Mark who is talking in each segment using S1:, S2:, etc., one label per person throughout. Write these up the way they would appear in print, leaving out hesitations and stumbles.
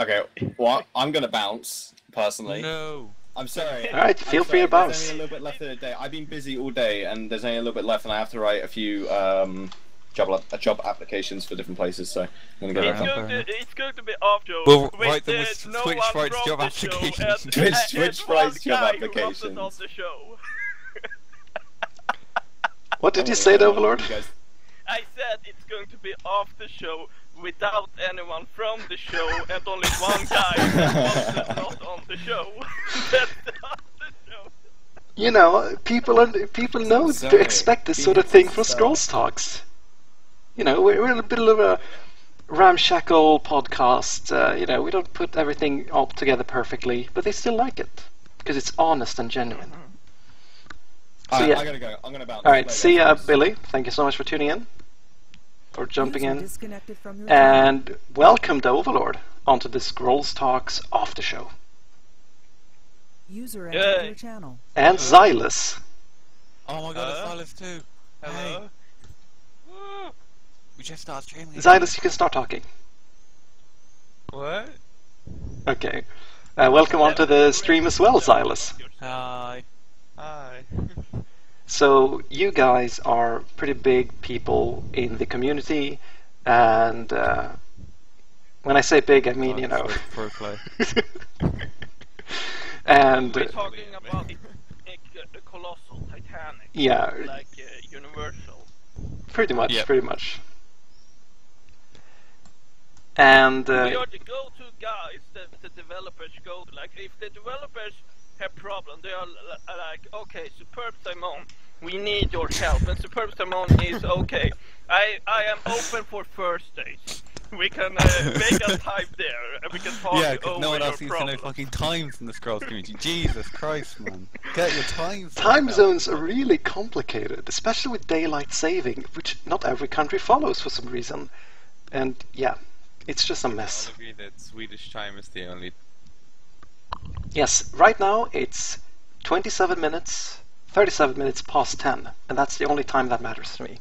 S1: Okay, well, I'm gonna bounce personally.
S2: No.
S1: I'm sorry.
S3: All right, feel free to bounce.
S1: There's only a little bit left of the day. I've been busy all day, and there's only a little bit left, and I have to write a few job applications for different places. So I'm gonna go.
S4: It's going to be off, Joe.
S2: We'll write them with
S4: no
S2: Twitch
S4: one
S2: rights
S4: from
S2: job
S4: the show,
S2: applications.
S1: Twitch rights job applications.
S4: On the show.
S3: What did you say, Overlord?
S4: I said it's going to be off the show without anyone from the show and only one guy that's not on the show. That's not the show.
S3: You know, people know to expect this sort of thing from ScrollsTalks. You know, we're a bit of a ramshackle podcast. You know, we don't put everything all together perfectly, but they still like it because it's honest and genuine. So yeah,
S1: I gotta go. I'm gonna bounce.
S3: all right. See ya, Billy. Thank you so much for tuning in, for jumping in, and welcome to Overlord onto the ScrollsTalks after show.
S5: User entered your channel.
S3: And Xylus.
S2: Oh my god, it's Silas too.
S4: Hello.
S2: Hey. We just started streaming.
S3: Xylus, you can start talking.
S4: What?
S3: Okay. Welcome onto the stream as well, Xylus.
S2: Hi.
S4: Hi.
S3: So you guys are pretty big people in the community, and when I say big, I mean, you know.
S2: Pro play.
S3: And
S4: we're talking about the colossal Titanic.
S3: yeah,
S4: Like Universal.
S3: pretty much,
S2: Yep.
S3: pretty much. And
S4: We are the go-to guys that the developers go to. Like, if the developers have problem, they are like, okay, Superb Simon, we need your help. And Superb Simon is okay. I am open for Thursdays. We can make a time there, and we can talk
S2: Yeah,
S4: over
S2: because no one
S4: your
S2: else seems to know
S4: problems.
S2: fucking times in the Scrolls community. Jesus Christ, man. Get your times.
S3: time zones are really complicated, especially with daylight saving, which not every country follows for some reason. And yeah, it's just a mess.
S6: I agree that Swedish time is the only.
S3: Yes, right now it's 37 minutes, 37 minutes past 10, and that's the only time that matters to me.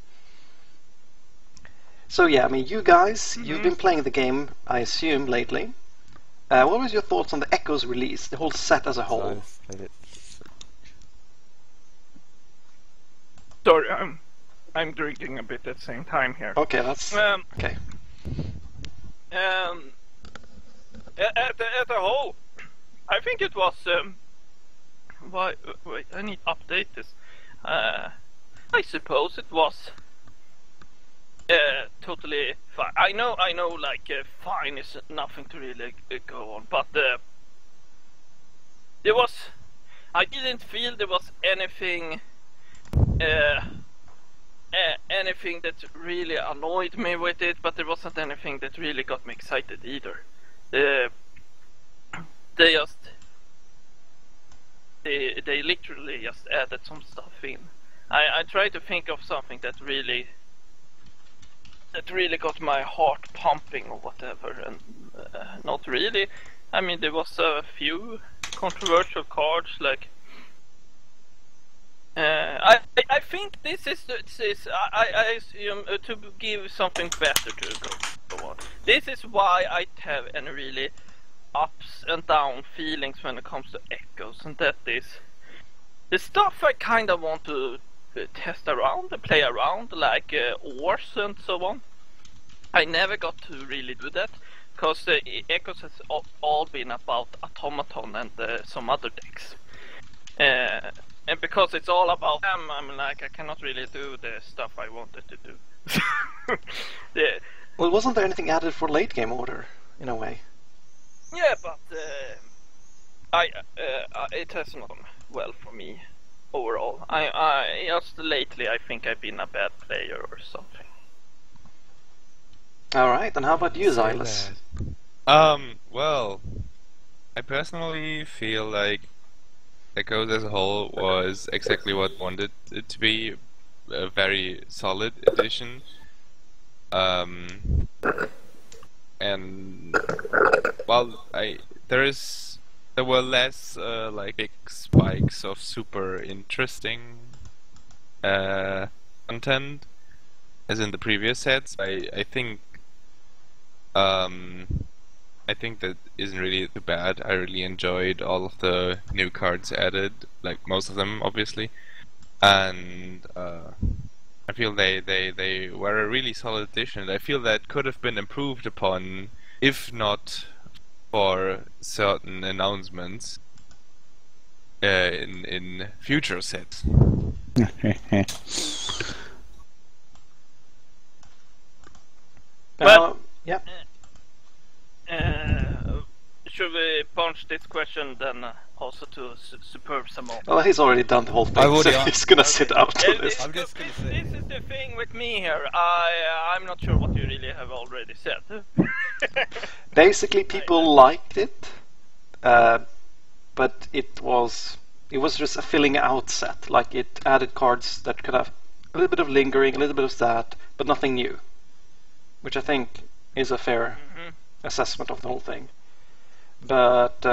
S3: So yeah, I mean, you guys, you've been playing the game, I assume, lately. What was your thoughts on the Echoes release, the whole set as a whole?
S4: Sorry, I'm drinking a bit at the same time here.
S3: Okay, that's okay.
S4: At the whole, I think it was. Wait, I need to update this. I suppose it was totally fine. I know, like fine is nothing to really go on, but there was. I didn't feel there was anything. Anything that really annoyed me with it, but there wasn't anything that really got me excited either. They literally just added some stuff in. I tried to think of something that really got my heart pumping or whatever, and not really. I mean, there was a few controversial cards, like I think this is I assume to give something better to go on. This is why I have any really ups and down feelings when it comes to Echoes, and that is the stuff I kind of want to test around and play around, like ores and so on. I never got to really do that because Echoes has all been about Automaton and some other decks. And because it's all about them, I'm like, I cannot really do the stuff I wanted to do.
S3: Well, wasn't there anything added for late game order, in a way?
S4: Yeah, but it has not gone well for me overall. I just lately, I think I've been a bad player or something.
S3: Alright, and how about you, Xylus?
S6: Well, I personally feel like Echoes as a whole was exactly what I wanted it to be, a very solid edition. And well, there were less like big spikes of super interesting content as in the previous sets. I think I think that isn't really too bad. I really enjoyed all of the new cards added, like most of them, obviously, and I feel they were a really solid addition. I feel that could have been improved upon, if not for certain announcements in future sets.
S4: Well,
S3: yeah.
S4: Should we punch this question then also to Superb Simone?
S3: Well, he's already done the whole thing,
S2: I've already
S3: so he's gonna sit out
S4: Yeah,
S3: on this.
S2: I'm just gonna say-
S4: This is the thing with me here. I'm not sure what you really have already said.
S3: Basically, people liked it, but it was just a filling out set. Like, it added cards that could have a little bit of lingering, a little bit of that, but nothing new, which I think is a fair assessment of the whole thing. But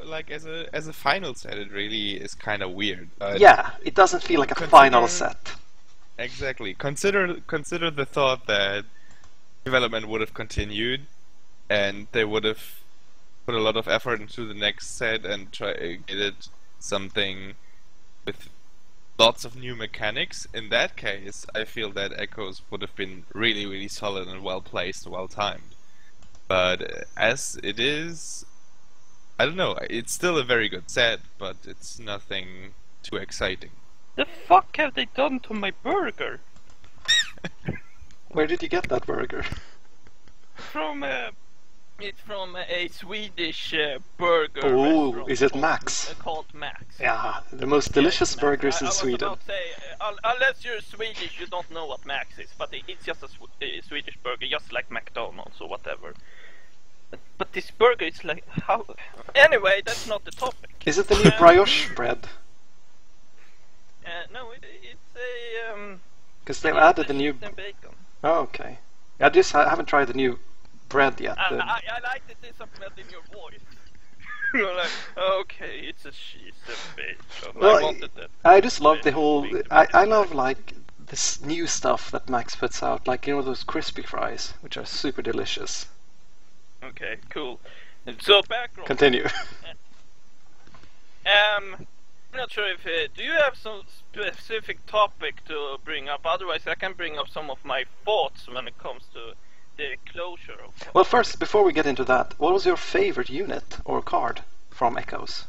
S6: Like as a final set, it really is kind of weird.
S3: yeah, it doesn't feel like a final set.
S6: Exactly. Consider the thought that development would have continued, and they would have put a lot of effort into the next set and try to get it something with lots of new mechanics. In that case, I feel that Echoes would have been really, really solid and well placed, well timed. But as it is, I don't know. It's still a very good set, but it's nothing too exciting.
S4: The fuck have they done to my burger?
S3: Where did you get that burger?
S4: It's from a Swedish burger
S3: Oh,
S4: restaurant
S3: is it
S4: called-
S3: Max?
S4: Called Max.
S3: Yeah, the most delicious burgers in
S4: I was
S3: Sweden.
S4: about to say, unless you're Swedish, you don't know what Max is, but it's just a Swedish burger, just like McDonald's or whatever. But this burger is like how? Anyway, that's not the topic.
S3: Is it the new brioche bread?
S4: No, it's a
S3: Because they've
S4: it's
S3: added
S4: a
S3: the new.
S4: cheese and bacon.
S3: Oh, okay. I haven't tried the new bread yet.
S4: I like the disappointment in your voice. You're like, okay, it's a cheese and bacon.
S3: Well,
S4: I wanted that.
S3: I just love the whole. I love like this new stuff that Max puts out, like those crispy fries, which are super delicious.
S4: Okay, cool. So background.
S3: Continue.
S4: I'm not sure if do you have some specific topic to bring up? Otherwise, I can bring up some of my thoughts when it comes to the closure of.
S3: Well, first, before we get into that, what was your favorite unit or card from Echoes?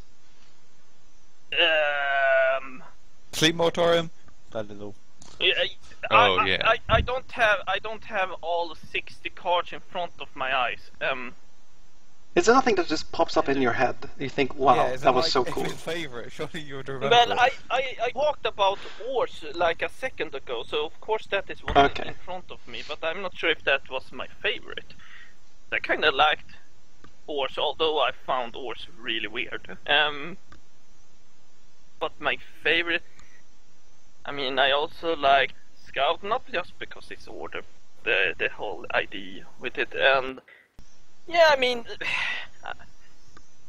S2: Sleep Moratorium? I don't know.
S4: I don't have all 60 cards in front of my eyes.
S3: Is there nothing that just pops up in your head? You think, wow,
S2: Yeah, is
S3: that
S2: it
S3: was
S2: like
S3: so cool.
S2: Your favorite? Surely you would remember.
S4: Well,
S2: it.
S4: I talked about Ors like a second ago, so of course that is what's
S3: Okay.
S4: in front of me, but I'm not sure if that was my favorite. I kind of liked Ors, although I found Ors really weird. But my favorite, I mean, I also like Scout, not just because it's Order, the whole idea with it, and yeah, I mean,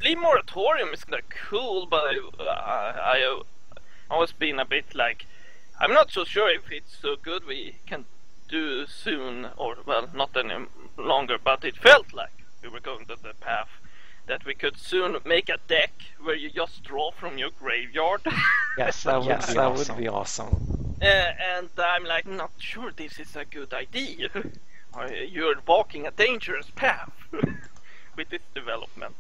S4: Leave Moratorium is kinda cool, but I always been a bit like, I'm not so sure if it's so good we can do soon, or well, not any longer, but it felt like we were going to the path that we could soon make a deck where you just draw from your graveyard.
S3: Yes, that would be awesome.
S4: And I'm like, not sure this is a good idea. You're walking a dangerous path with this development.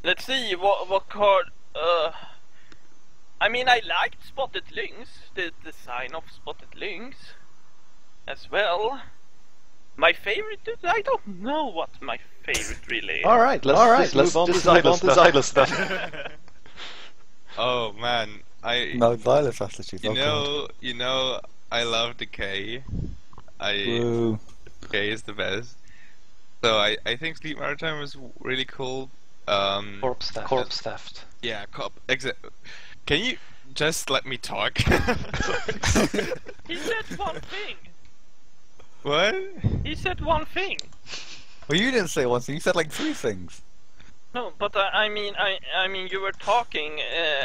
S4: Let's see what card. I mean, I liked Spotted Lynx, the design of Spotted Lynx as well. My favorite, I don't know what my favorite really is.
S3: All right, let's move on to Xylo stuff.
S6: Oh man,
S2: No, Xylo strategy.
S6: you know, I love Decay.
S2: Woo.
S6: Decay is the best. So I think Sleep Maritime was really cool.
S3: Corpse theft.
S6: Yeah, Can you just let me talk?
S4: He said one thing.
S6: What?
S4: He said one thing.
S2: Well, you didn't say one thing. You said like 3 things.
S4: No, but I mean, you were talking,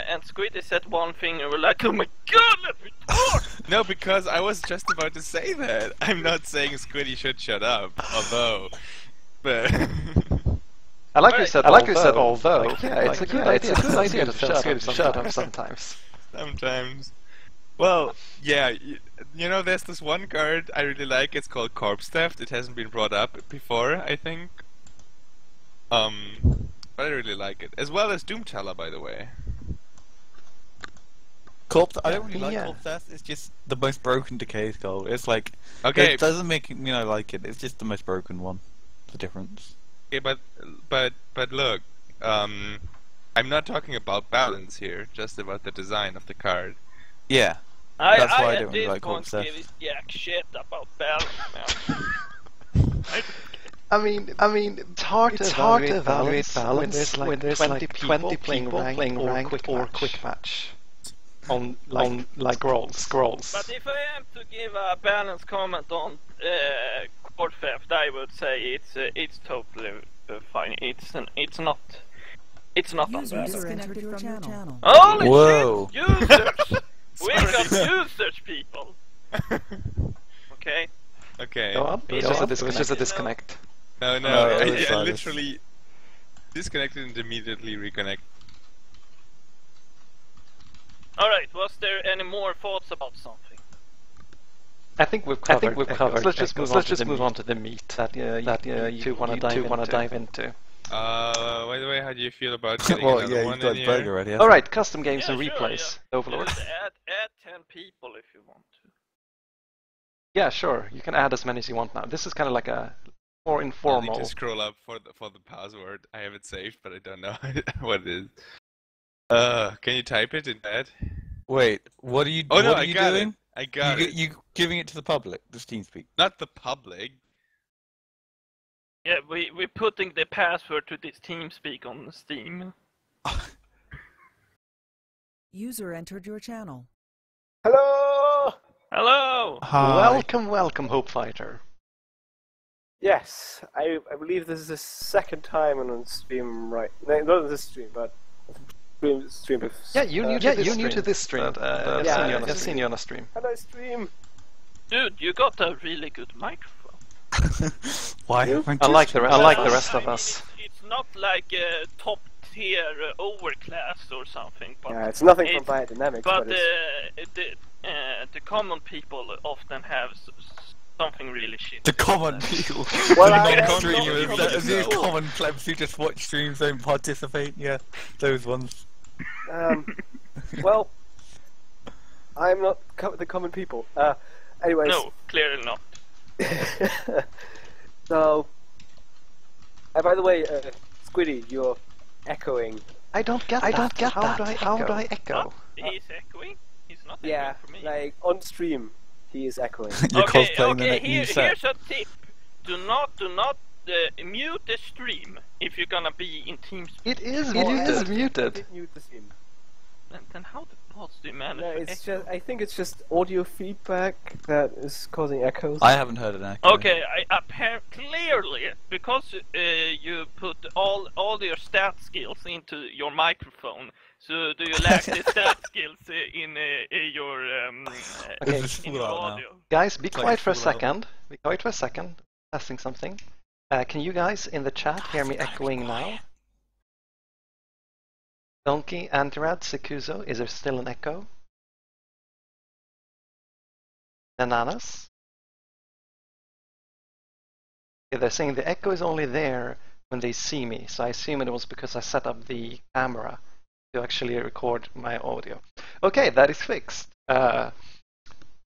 S4: and Squiddy said one thing, and we're like, oh my god, let me talk!
S6: No, because I was just about to say that. I'm not saying Squiddy should shut up, although, but
S3: I like you said. Although.
S5: Like, it's a good idea to tell Squiddy to shut up sometimes.
S6: sometimes. Well, yeah, you know, there's this one card I really like. It's called Corpse Theft. It hasn't been brought up before, I think. But I really like it, as well as Doomteller, by the way.
S2: Corpse, I don't really like Corpse Theft. It's just the most broken decay skull. It's like it doesn't make me like it. It's just the most broken one. The difference.
S6: Okay, but look, I'm not talking about balance here. Just about the design of the card.
S2: Yeah. That's why I don't really like Corpse Theft.
S4: Give a jack shit about balance, man.
S3: I mean, it's hard to evaluate balance when there's like 20 people playing rank or quick match on scrolls.
S4: But if I am to give a balanced comment on Corpse Theft, I would say it's totally fine. It's not unbalanced. Holy
S2: Whoa.
S4: shit! Users! We got users, people! Okay.
S6: Okay.
S3: Go on. It was just a disconnect.
S6: No,
S2: it was
S6: I literally disconnected and immediately reconnected.
S4: Alright, was there any more thoughts about something?
S3: I think we've covered. Let's just move on to the meat that you two want to dive into.
S6: By the way, how do you feel about getting
S2: Well,
S6: another
S2: yeah,
S6: one
S2: you've got
S6: in
S2: burger
S6: here?
S2: already.
S3: All right, custom games and
S4: sure,
S3: replays. Overlord.
S4: Just add 10 people if you want to.
S3: Yeah, sure. You can add as many as you want now. This is kind of like a more
S6: I
S3: informal.
S6: need to scroll up for the password. I have it saved, but I don't know what it is. Can you type it in chat?
S2: Wait, what are you?
S6: Oh no,
S2: what are
S6: I
S2: you
S6: got
S2: doing?
S6: it. I got it.
S2: You giving it to the public? The TeamSpeak?
S6: Not the public.
S4: Yeah, we're putting the password to this TeamSpeak on Steam.
S7: User entered your channel.
S8: Hello!
S4: Hello!
S2: Hi.
S3: Welcome, Hope Fighter.
S8: Yes, I believe this is the second time on stream, right? No, not this stream, but stream with...
S3: Yeah, you're new to this stream. I've seen you on a stream.
S8: Hello, stream!
S4: Dude, you got a really good microphone.
S2: Why?
S3: Unlike the rest of us.
S4: It's not like a top tier overclass or something. But
S8: Yeah, it's nothing from Biodynamics,
S4: but
S8: it's...
S4: the common people often have something really shit.
S2: The common people.
S8: Well,
S2: The common plebs who just watch streams, don't participate. Yeah, those ones.
S8: Well, I'm not the common people. Anyways.
S4: No, clearly not.
S8: So, by the way, Squiddy, you're echoing.
S3: I don't get that. How do I echo?
S4: What? He's echoing? He's not echoing
S8: Yeah,
S4: for me.
S8: like on stream, he is echoing.
S2: You're
S4: okay,
S2: cosplaying the new
S4: here's
S2: set.
S4: a tip. Do not mute the stream if you're gonna be in TeamSpeak.
S3: It is
S8: I
S3: muted.
S8: did mute the stream.
S4: Then how the balls do you manage
S8: No,
S4: to
S8: it's
S4: echo?
S8: just. I think it's just audio feedback that is causing echoes.
S2: I haven't heard an echo.
S4: Okay, clearly, because you put all your stat skills into your microphone, so do you lack the stat skills in your
S3: Okay.
S2: Is this
S4: in
S2: full
S4: your
S2: out now?
S4: audio?
S3: Guys, be
S2: like
S3: quiet for a
S2: full out.
S3: second. Be quiet for a second. Testing something. Can you guys in the chat hear me echoing now? Donkey, Antirad, Sekuzo, is there still an echo? Bananas? Yeah, they're saying the echo is only there when they see me, so I assume it was because I set up the camera to actually record my audio. Okay, that is fixed.
S8: Okay,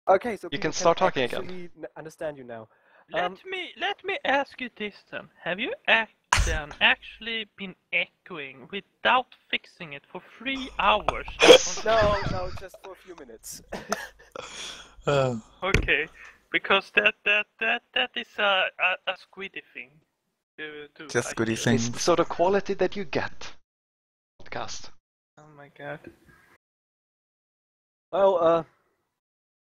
S8: so
S3: You
S8: people
S3: can start talking again.
S8: actually understand you now.
S4: Let me ask you this then. Have you actually been echoing without fixing it for 3 hours?
S8: No, just for a few minutes.
S4: Okay, because that is a Squiddy thing to do.
S2: Just
S4: I
S2: Squiddy
S4: feel.
S2: things.
S3: It's the sort of quality that you get. Podcast.
S4: Oh my god.
S8: Well,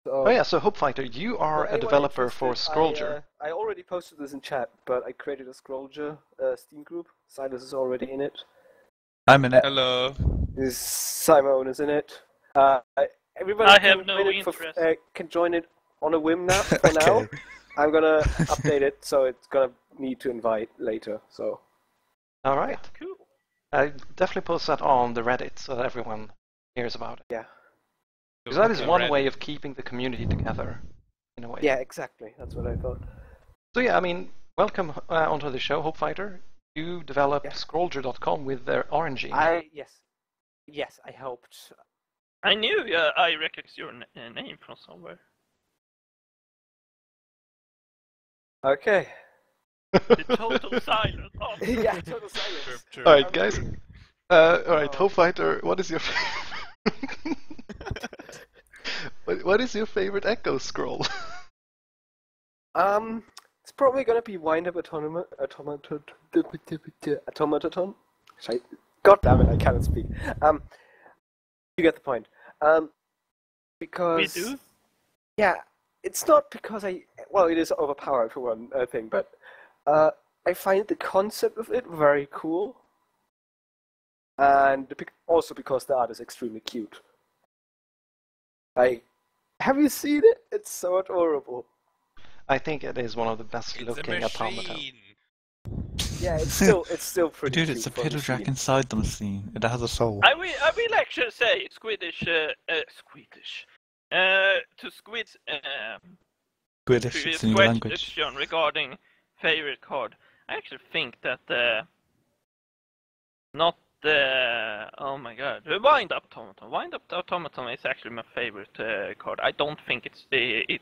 S3: Oh yeah, so Hope Fighter, you are
S8: for
S3: a
S8: anyone
S3: developer for
S8: interested,
S3: Scrollger.
S8: I already posted this in chat, but I created a Scrollger Steam group. Silas is already in it.
S2: I'm in it.
S6: Hello.
S8: Simon is in it. everybody
S4: I
S8: can
S4: have no
S8: join it
S4: interest.
S8: can join it on a whim now. For now, I'm gonna update it, so it's gonna need to invite later. So.
S3: All right.
S4: Cool.
S3: I definitely post that on the Reddit so that everyone hears about it.
S8: Yeah.
S3: Because that is one way of keeping the community together, in a way.
S8: Yeah, exactly. That's what I thought.
S3: So yeah, I mean, welcome onto the show, Hope Fighter. You developed Scrollger.com with their RNG.
S8: Yes, I helped.
S4: I knew I recognized your name from somewhere.
S8: Okay.
S4: The total silence. Oh.
S8: Yeah, total silence.
S3: All right, guys. All right, Hope Fighter, what is your what is your favorite Echo scroll?
S8: It's probably gonna be Wind Up Automaton. God damn it, I cannot speak. You get the point. Because
S4: We do?
S8: Yeah, it's not because well, it is overpowered for one thing, but I find the concept of it very cool, and also because the art is extremely cute. Have you seen it? It's so adorable.
S3: I think it is one of the best looking automaton.
S4: Yeah,
S8: it's still pretty.
S2: Dude, it's a piddle jack inside the machine. It has a soul.
S4: I will actually say Squiddish. To Squid's
S2: Squiddish, it's in your language.
S4: question regarding favorite card, I actually think that oh my god, the Wind Up Automaton. Wind Up Automaton is actually my favorite card. I don't think it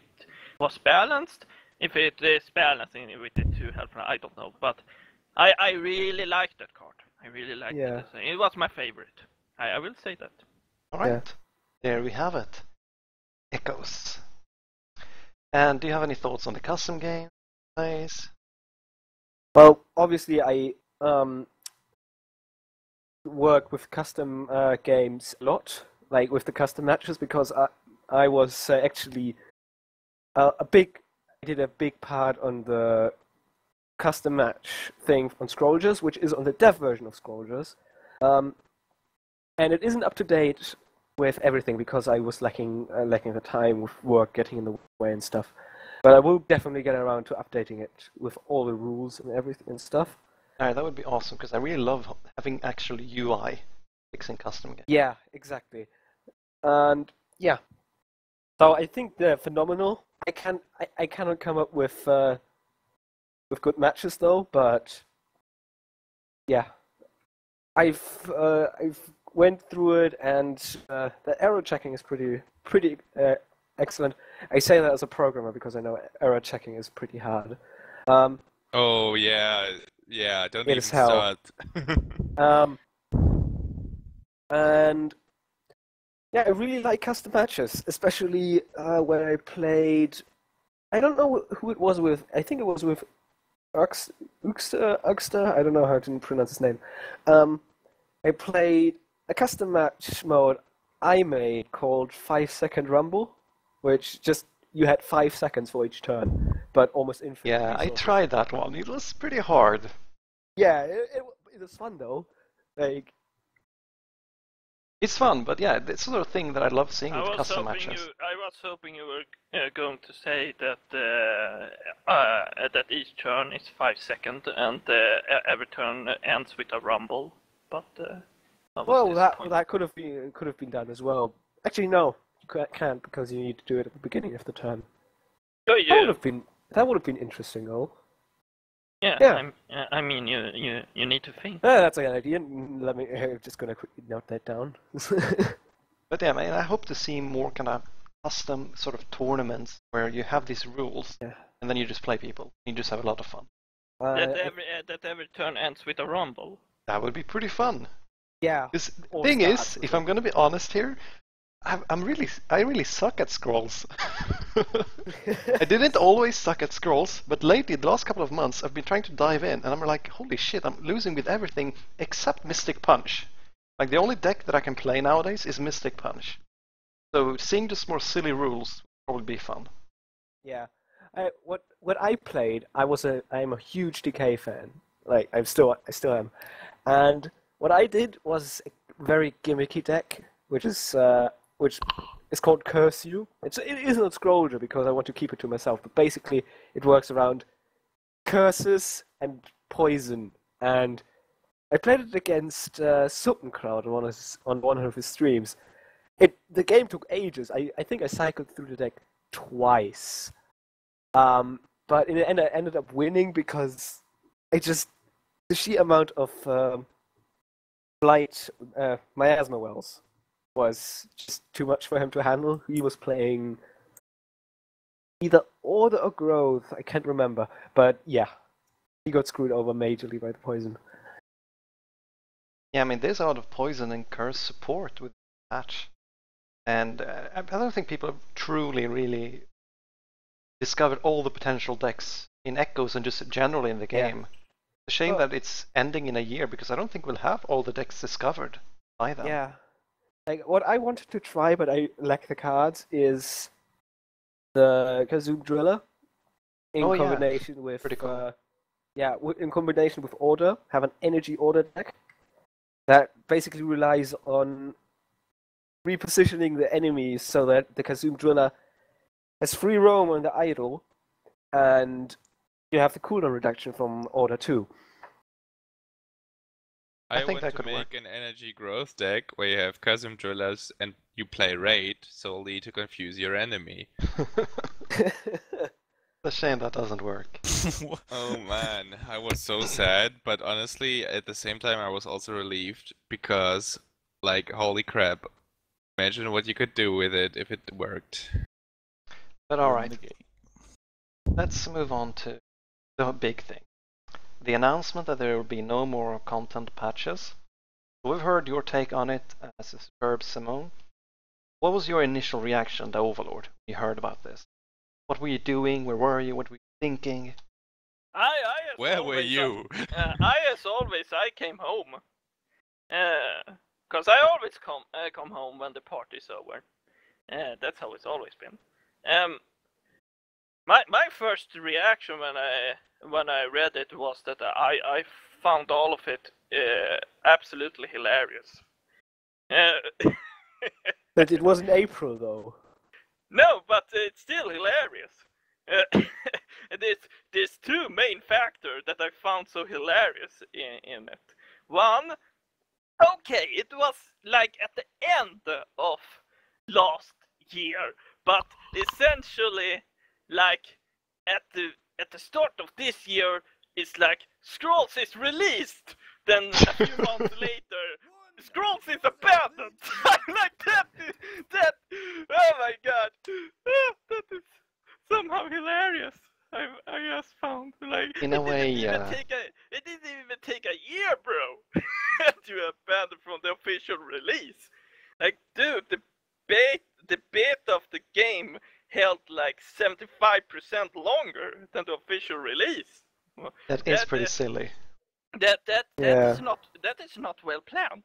S4: was balanced. If it is balancing with the two health, I don't know, but I really like that card. I really like it. It was my favorite. I will say that.
S3: All right, there we have it. Echoes. And do you have any thoughts on the custom game? Nice.
S8: Well, obviously I work with custom games a lot, like with the custom matches, because I was actually I did a big part on the custom match thing on Scrollgers, which is on the dev version of Scrollgers, and it isn't up to date with everything because I was lacking the time with work getting in the way and stuff. But I will definitely get around to updating it with all the rules and everything and stuff.
S3: That would be awesome because I really love having actually UI fixing custom games.
S8: Yeah, exactly. And yeah, so I think they're phenomenal. I cannot come up with good matches though, but yeah, I've went through it, and the error checking is pretty excellent. I say that as a programmer because I know error checking is pretty hard.
S6: Oh yeah, don't even start.
S8: And yeah, I really like custom matches, especially when I played. I don't know who it was with. I think it was with Uxter. I don't know how to pronounce his name. I played a custom match mode I made called 5-second Ramble, which just you had 5 seconds for each turn, but almost infinite.
S3: Yeah, I tried that one. It was pretty hard.
S8: Yeah, it was fun though. Like,
S3: it's fun, but yeah, it's the sort of thing that I love seeing with custom matches.
S4: I was hoping you were going to say that that each turn is 5 seconds and every turn ends with a rumble, but.
S8: That could have been done as well. Actually, no, you can't because you need to do it at the beginning of the turn.
S4: Oh yeah.
S8: That would have been interesting though.
S4: Yeah. I mean, you need to think.
S8: That's a good idea. I'm just gonna quickly note that down.
S3: But yeah, man, I hope to see more kind of custom sort of tournaments where you have these rules and then you just play people. You just have a lot of fun.
S4: That every turn ends with a rumble.
S3: That would be pretty fun.
S8: Yeah.
S3: The thing is, if I'm going to be honest here, I really suck at scrolls. I didn't always suck at scrolls, but lately, the last couple of months, I've been trying to dive in, and I'm like, holy shit, I'm losing with everything except Mystic Punch. Like, the only deck that I can play nowadays is Mystic Punch. So seeing just more silly rules would probably be fun.
S8: Yeah. What I played, I'm a huge Decay fan. Like, I still am. And what I did was a very gimmicky deck, which It's called Curse You. It is not Scroller because I want to keep it to myself, but basically it works around curses and poison. And I played it against Suppencloud on one of his streams. The game took ages. I think I cycled through the deck twice. But in the end I ended up winning because the sheer amount of blight miasma wells was just too much for him to handle. He was playing either Order or Growth, I can't remember. But yeah, he got screwed over majorly by the poison.
S5: Yeah, I mean, there's a lot of poison and curse support with the patch. And I don't think people have truly, really discovered all the potential decks in Echoes and just generally in the game.
S8: Yeah.
S5: It's a shame that it's ending in a year, because I don't think we'll have all the decks discovered by then.
S8: Yeah. Like, what I wanted to try, but I lack the cards, is the Kazoom Driller in combination with
S5: pretty cool.
S8: In combination with Order, have an energy Order deck that basically relies on repositioning the enemies so that the Kazoom Driller has free roam on the idle, and you have the cooldown reduction from Order 2.
S6: I
S5: think
S6: want
S5: that
S6: to
S5: could
S6: make
S5: work.
S6: an energy growth deck where you have custom drillers and you play raid solely to confuse your enemy.
S5: It's a shame that doesn't work.
S6: Oh man, I was so sad, but honestly, at the same time I was also relieved because, like, holy crap, imagine what you could do with it if it worked.
S5: But alright, let's move on to the big thing. The announcement that there will be no more content patches. We've heard your take on it as a superb Simone. What was your initial reaction to Overlord when you heard about this? What were you doing? Where were you? What were you thinking?
S6: Where were you?
S4: I came home. Cause I always come home when the party's over. That's how it's always been. My first reaction when I read it was that I found all of it absolutely hilarious.
S8: But it wasn't April, though.
S4: No, but it's still hilarious. There's two main factors that I found so hilarious in it. One, okay, it was like at the end of last year, but essentially, like at the start of this year, it's like Scrolls is released. Then a few months later, Scrolls is abandoned. I'm like that. Oh my god, that is somehow hilarious. I just found, like,
S5: In a way,
S4: it didn't even take a year, bro, to abandon from the official release. Like, dude, the beta of the game held like 75% longer than the official release.
S5: that is pretty silly.
S4: That
S8: Yeah.
S4: is not well planned.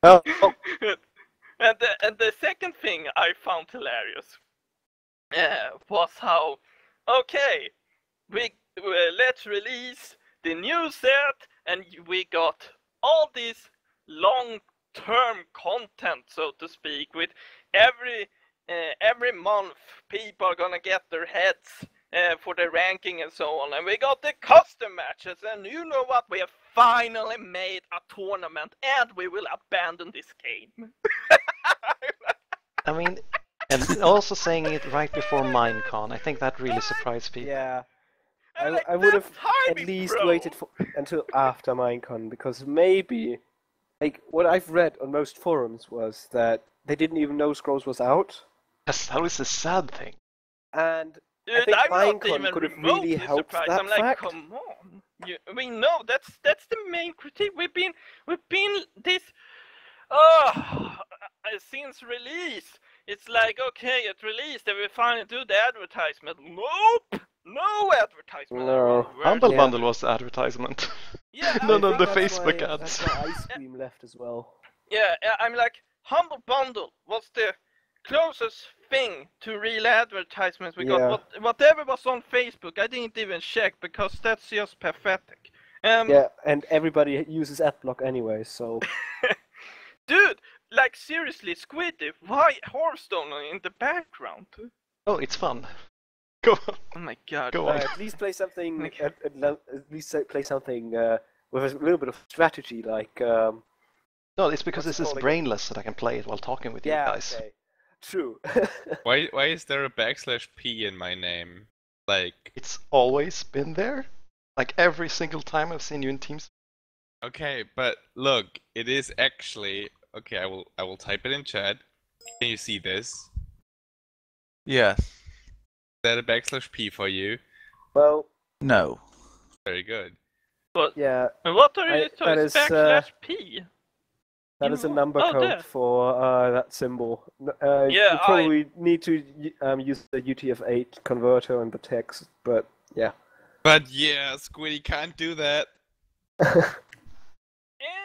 S8: Oh.
S4: And the second thing I found hilarious was how, okay, let's release the new set, and we got all this long-term content, so to speak, with every month people are gonna get their heads for the ranking and so on, and we got the custom matches, and you know what, we have finally made a tournament, and we will abandon this game.
S5: I mean, and also saying it right before Minecon, I think that really surprised people.
S8: Yeah.
S4: Like,
S8: I would have
S4: that's timing,
S8: at least
S4: bro.
S8: waited until after Minecon, because maybe, like, what I've read on most forums was that they didn't even know Scrolls was out.
S5: Yes, that was the sad thing.
S8: And
S4: Dude,
S8: I think
S4: I'm not
S8: Minecon
S4: even
S8: could have
S4: remotely
S8: really helped
S4: surprised.
S8: that
S4: I'm like,
S8: fact.
S4: come on. We know that's the main critique. We've been this since release. It's like, okay, it released, and we finally do the advertisement. Nope, no advertisement.
S8: No.
S5: Humble
S8: Yeah.
S5: Bundle was the advertisement.
S4: Yeah,
S5: None
S8: I
S5: of the
S8: think that's
S5: Facebook
S8: why-
S5: ads.
S8: That's why Ice Cream left as well.
S4: Yeah, I'm like, Humble Bundle was the closest thing to real advertisements we
S8: Yeah.
S4: got. Whatever was on Facebook, I didn't even check, because that's just pathetic.
S8: Yeah, and everybody uses AdBlock anyway, so...
S4: Dude, like seriously, Squiddy, why Hearthstone in the background?
S5: Oh, it's fun. Go on.
S4: Oh my god.
S5: Go on.
S8: At least play something. At least play something with a little bit of strategy, like.
S5: No, it's because
S8: What's
S5: this
S8: it
S5: is
S8: called
S5: brainless that I can play it while talking with you guys.
S8: Okay. True.
S6: Why is there a /P in my name? Like,
S5: It's always been there. Like every single time I've seen you in Teams.
S6: okay, but look, it is actually okay. I will type it in chat. Can you see this?
S2: Yes.
S6: Is that a /P for you?
S8: Well,
S2: No.
S6: Very good.
S4: But
S8: yeah.
S4: what are you
S8: that
S4: talking
S8: is,
S4: /P?
S8: That is a number
S4: Oh,
S8: code
S4: there.
S8: for that symbol.
S4: Yeah,
S8: you probably need to use the UTF-8 converter on the text, but yeah.
S6: But yeah, Squiddy can't do that.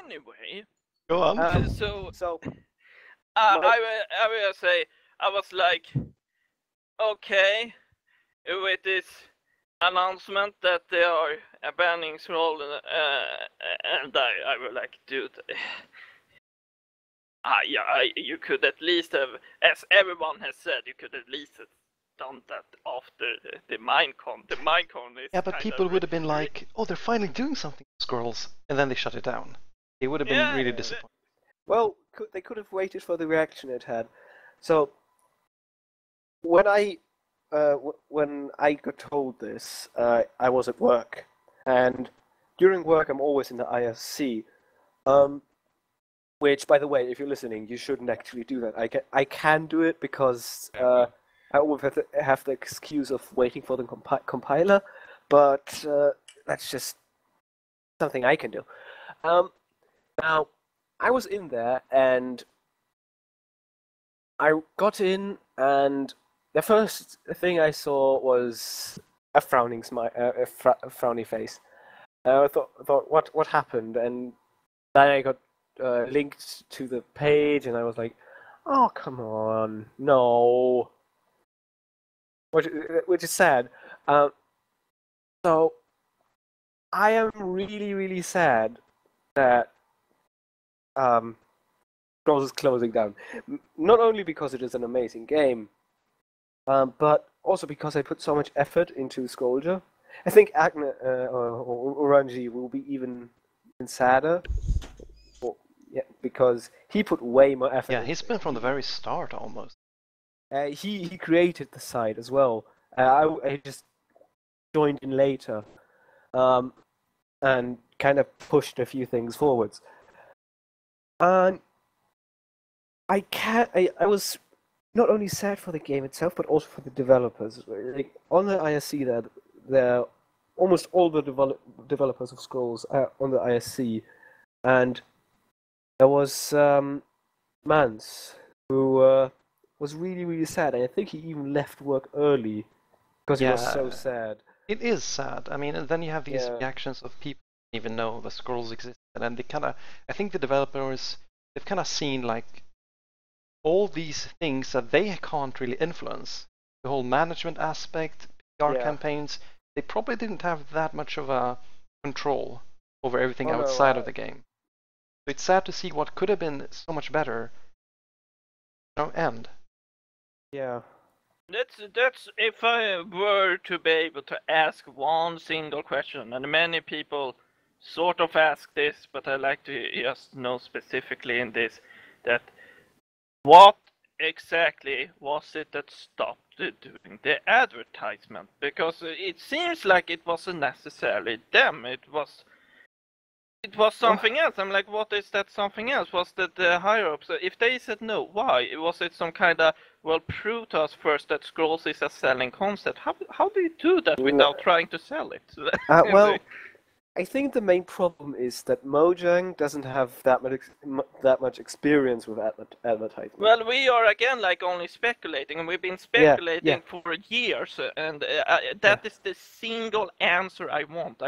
S4: Anyway,
S5: Go on.
S4: so
S8: My-
S4: I will say I was like, okay, with this announcement that they are banning Scroll, and I will like, dude. You could at least have, as everyone has said, you could at least have done that after the Minecon. The Minecon is
S5: Yeah, but people would have been like, oh, they're finally doing something, Squirrels, and then they shut it down. They would have been really disappointed.
S8: Well, they could have waited for the reaction it had. So when I got told this, I was at work, and during work I'm always in the IRC. Which, by the way, if you're listening, you shouldn't actually do that. I can do it because I always have the excuse of waiting for the compiler, but that's just something I can do. Now, I was in there, and I got in, and the first thing I saw was a frowning frowny face. I thought, what happened? And then I got linked to the page, and I was like, oh, come on, no. Which is sad. So, I am really, really sad that Scrolls is closing down. Not only because it is an amazing game, but also because I put so much effort into Scrolger. I think Agne or Orangi will be even sadder. Yeah, because he put way more effort.
S5: Yeah, he's been from the very start almost.
S8: He created the site as well. I just joined in later, and kind of pushed a few things forwards. And I was not only sad for the game itself, but also for the developers. Like, on the ISC, there almost all the developers of Scrolls are on the ISC, and there was Mans who was really, really sad. And I think he even left work early because he was so sad.
S5: It is sad. I mean, and then you have these reactions of people who don't even know the Scrolls existed, and they kind of, I think the developers, they've kind of seen like all these things that they can't really influence. The whole management aspect, PR campaigns, they probably didn't have that much of a control over everything outside of the game. So it's sad to see what could have been so much better, end.
S8: Yeah.
S4: That's if I were to be able to ask one single question, and many people sort of ask this, but I like to just know specifically in this, that what exactly was it that stopped doing the advertisement? Because it seems like it wasn't necessarily them, it was something else. I'm like, what is that something else? Was that the higher-ups? If they said no, why? Was it some kind of, well, prove to us first that Scrolls is a selling concept? How do you do that without trying to sell it?
S8: Well, I think the main problem is that Mojang doesn't have that much experience with advertising.
S4: Well, we are again like only speculating, and we've been speculating for years, and that is the single answer I want.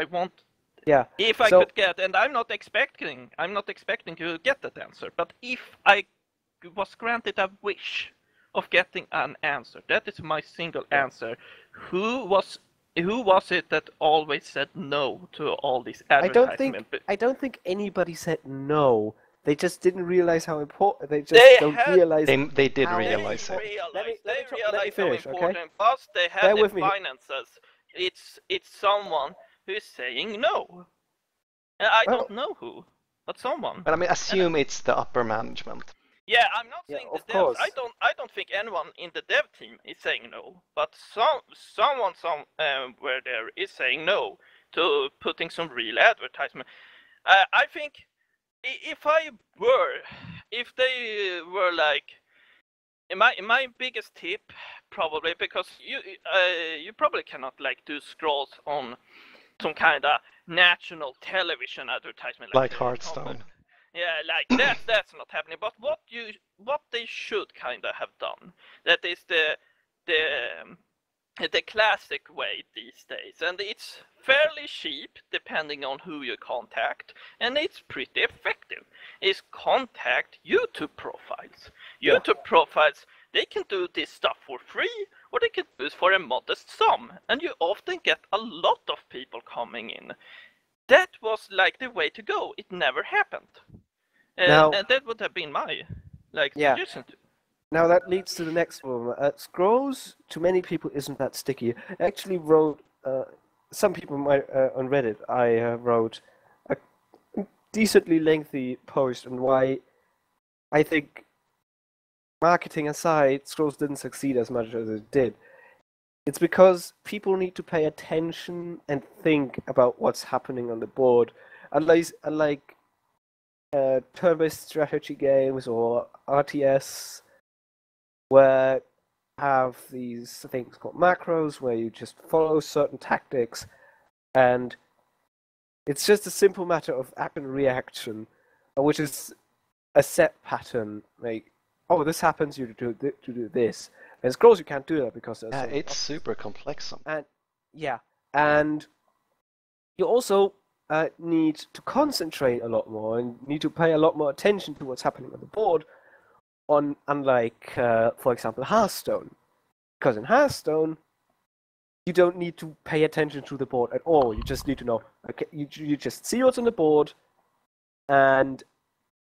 S8: Yeah.
S4: If I could get, and I'm not expecting to get that answer, but if I was granted a wish of getting an answer, that is my single answer. Who was it that always said no to all these advertisements?
S8: I don't think anybody said no. They just didn't realize how important. They just don't realize.
S5: They did realize it.
S4: They realized how important it was. They had
S8: Bear
S4: the
S8: with me.
S4: finances. It's someone who is saying no. And I don't know who, but someone.
S5: But I mean, assume it's the upper management.
S4: Yeah, I'm not saying the devs.
S8: Course.
S4: I don't think anyone in the dev team is saying no, but someone where there is saying no to putting some real advertisement. I think if they were like, my biggest tip probably, because you probably cannot like do scrolls on some kind of national television advertisement
S5: like Hearthstone.
S4: Yeah, like that's not happening. But what they should kind of have done, that is the classic way these days, and it's fairly cheap depending on who you contact, and it's pretty effective, is contact YouTube profiles. YouTube profiles, they can do this stuff for free, or they can do it for a modest sum, and you often get a lot of people coming in. That was like the way to go. It never happened. And that would have been my suggestion.
S8: Now that leads to the next one. Scrolls, to many people, isn't that sticky. I actually wrote, some people might, on Reddit, I wrote a decently lengthy post on why I think, marketing aside, Scrolls didn't succeed as much as it did. It's because people need to pay attention and think about what's happening on the board. Unlike turn-based strategy games or RTS, where have these things called macros, where you just follow certain tactics, and it's just a simple matter of action and reaction, which is a set pattern. Like, oh, this happens, you do this. And Scrolls, you can't do that because
S5: it's super complex.
S8: And you also need to concentrate a lot more and need to pay a lot more attention to what's happening on the board. Unlike, for example, Hearthstone, because in Hearthstone, you don't need to pay attention to the board at all. You just need to know. Okay, you just see what's on the board, and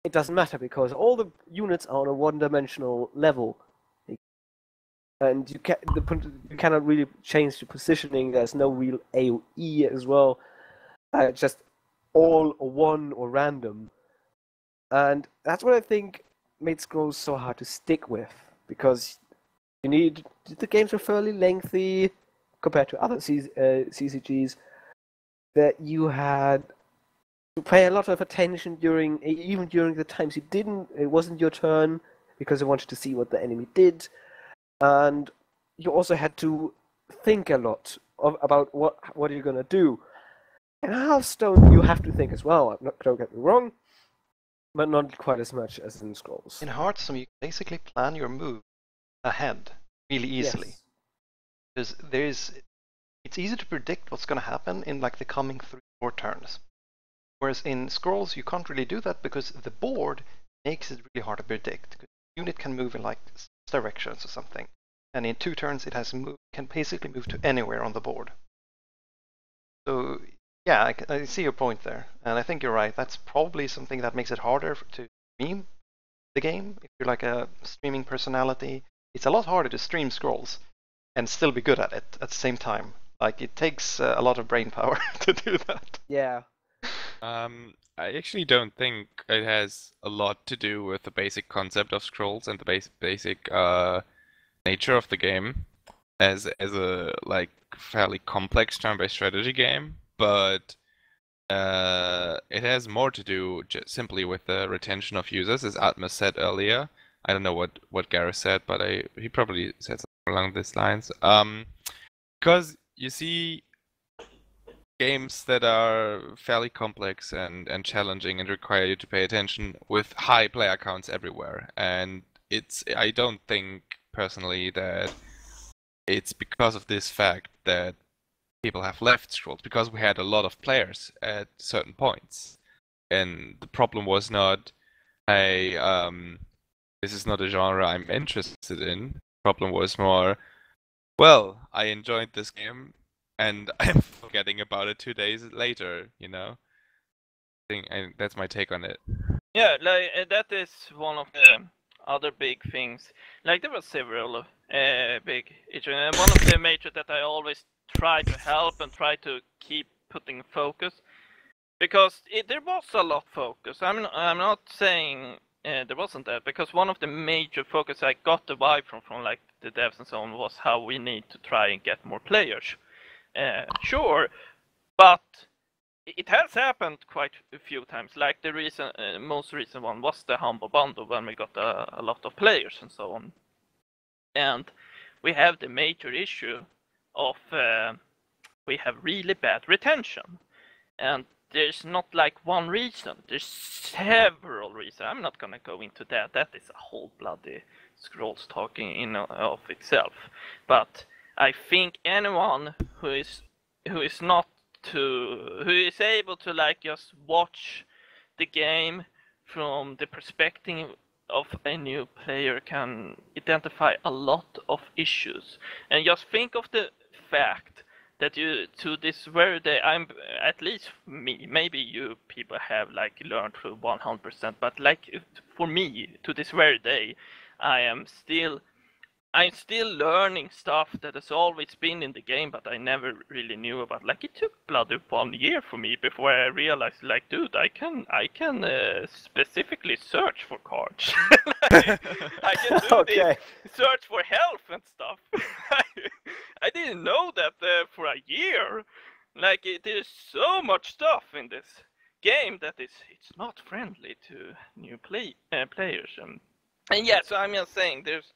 S8: it doesn't matter because all the units are on a one-dimensional level. And you cannot really change the positioning. There's no real AoE as well. Just all or one or random. And that's what I think made Scrolls so hard to stick with. Because the games were fairly lengthy compared to other CCGs. That you had to pay a lot of attention even during the times it wasn't your turn, because you wanted to see what the enemy did. And you also had to think a lot about what you're going to do. In Hearthstone, you have to think as well. Don't get me wrong, but not quite as much as in Scrolls.
S5: In Hearthstone, you basically plan your move ahead really easily. Yes. Because it's easy to predict what's going to happen in like the coming 3-4 turns. Whereas in Scrolls, you can't really do that because the board makes it really hard to predict. Because the unit can move in like directions or something, and in 2 turns it can basically move to anywhere on the board. So yeah, I see your point there, and I think you're right. That's probably something that makes it harder to stream the game. If you're like a streaming personality, it's a lot harder to stream Scrolls and still be good at it at the same time. Like, it takes a lot of brain power to do that.
S8: Yeah.
S6: I actually don't think it has a lot to do with the basic concept of Scrolls and the basic nature of the game as a like fairly complex turn-based strategy game, but it has more to do simply with the retention of users, as Atmos said earlier. I don't know what Gareth said, but he probably said something along these lines. Because you see games that are fairly complex and challenging and require you to pay attention with high player counts everywhere. And I don't think personally that it's because of this fact that people have left Scrolls, because we had a lot of players at certain points. And the problem was not, hey, this is not a genre I'm interested in. The problem was more, well, I enjoyed this game and I'm forgetting about it 2 days later, you know? I think that's my take on it.
S4: Yeah, like that is one of the other big things. Like there were several big issues, and one of the major that I always try to help and try to keep putting focus, because there was a lot of focus. I'm not saying there wasn't that, because one of the major focus I got the vibe from like the devs and so on was how we need to try and get more players. Sure, but it has happened quite a few times. Like the most recent one was the Humble Bundle, when we got a lot of players and so on. And we have the major issue of we have really bad retention. And there's not like one reason. There's several reasons. I'm not gonna go into that. That is a whole bloody Scrolls talking in of itself. But I think anyone who is able to like just watch the game from the perspective of a new player can identify a lot of issues. And just think of the fact that you, to this very day, I'm, at least me, maybe you people have like learned through 100%, but like for me, to this very day, I'm still learning stuff that has always been in the game, but I never really knew about. Like it took bloody 1 year for me before I realized, like, dude, I can specifically search for cards. Like, I can do this, search for health and stuff. I didn't know that for a year. Like there's so much stuff in this game that it's not friendly to new players. And yeah, so I'm just saying there's.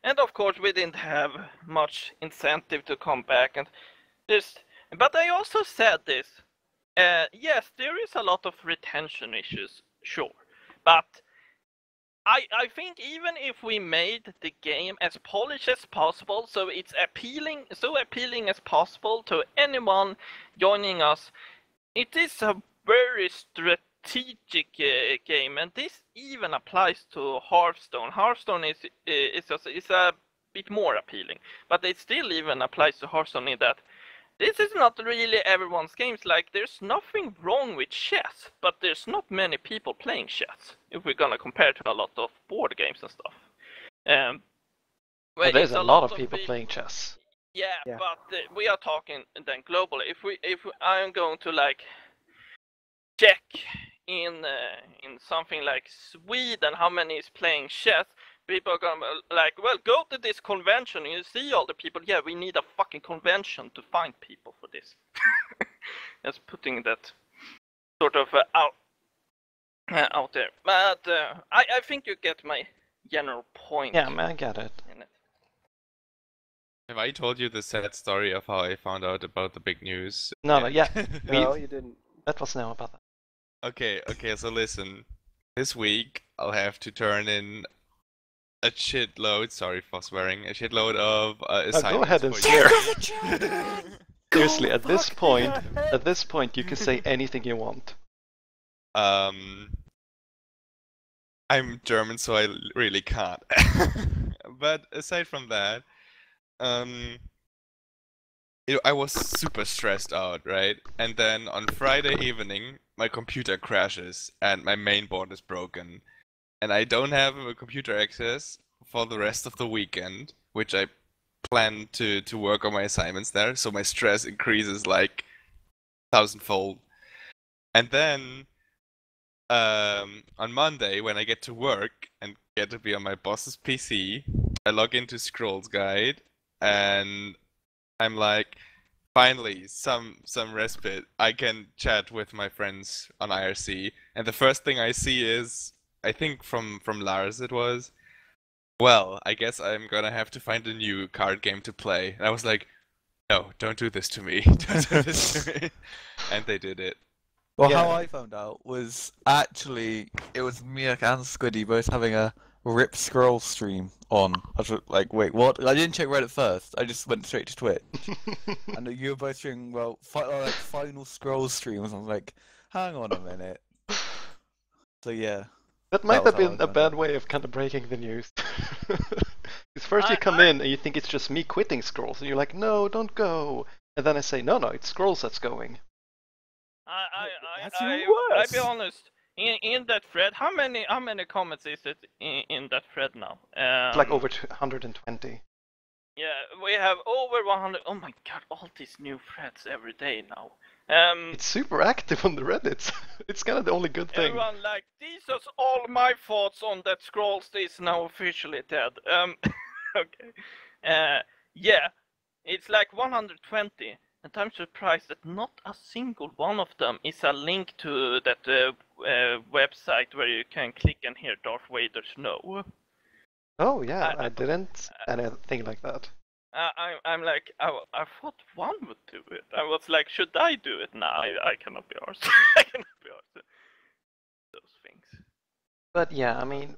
S4: And of course, we didn't have much incentive to come back. And this, but I also said this. Yes, there is a lot of retention issues, sure. But I think even if we made the game as polished as possible, so it's appealing as possible to anyone joining us, it is a very strategic game, and this even applies to Hearthstone. Hearthstone is a bit more appealing, but it still even applies to Hearthstone in that this is not really everyone's games. Like there's nothing wrong with chess, but there's not many people playing chess if we're gonna compare to a lot of board games and stuff.
S5: Well, there's a lot of people playing chess.
S4: Yeah, but we are talking then globally. If I'm going to like check in something like Sweden how many is playing chess, people are gonna like, well, go to this convention and you see all the people. Yeah, we need a fucking convention to find people for this. Just putting that sort of out there. But I think you get my general point.
S5: Yeah, man, I get it.
S6: Have I told you the sad story of how I found out about the big news?
S5: No, yeah.
S8: No, you didn't.
S5: Let us know about that.
S6: Okay, so listen. This week, I'll have to turn in a shitload, sorry for swearing, a shitload of assignments.
S5: Go ahead and swear. Seriously, at this point, you can say anything you want.
S6: I'm German, so I really can't. But aside from that, I was super stressed out, right? And then on Friday evening, my computer crashes and my main board is broken. And I don't have a computer access for the rest of the weekend, which I plan to work on my assignments there. So my stress increases like 1,000-fold. And then on Monday, when I get to work and get to be on my boss's PC, I log into Scrolls Guide and I'm like, finally, some respite. I can chat with my friends on IRC. And the first thing I see is, I think from Lars it was, well, I guess I'm gonna have to find a new card game to play. And I was like, no, don't do this to me. Don't do this to me. And they did it.
S2: Well, how I found out was actually, it was me and Squiddy both having a Rip Scroll stream on. I was like, wait, what? I didn't check Reddit first. I just went straight to Twitch. And you were both doing, well, like final Scroll streams. I was like, hang on a minute. So yeah.
S5: That might have been a bad way of kind of breaking the news. Because first you come in and you think it's just me quitting Scrolls, and you're like, no, don't go. And then I say, no, it's Scrolls that's going.
S4: I'll be honest. in that thread, how many comments is it in that thread now?
S5: It's like over 120.
S4: Yeah, we have over 100. Oh my god, all these new threads every day now.
S5: It's super active on the Reddit. It's kind of the only good thing.
S4: Everyone like, these are all my thoughts on that Scrolls is now officially dead. Okay. Yeah, it's like 120, and I'm surprised that not a single one of them is a link to that website where you can click and hear Darth Vader's no.
S5: Oh yeah, I didn't anything like that.
S4: I'm like, I thought one would do it. I was like, should I do it? Nah, I cannot be arsed. I cannot be arsed. Those things.
S5: But yeah, I mean,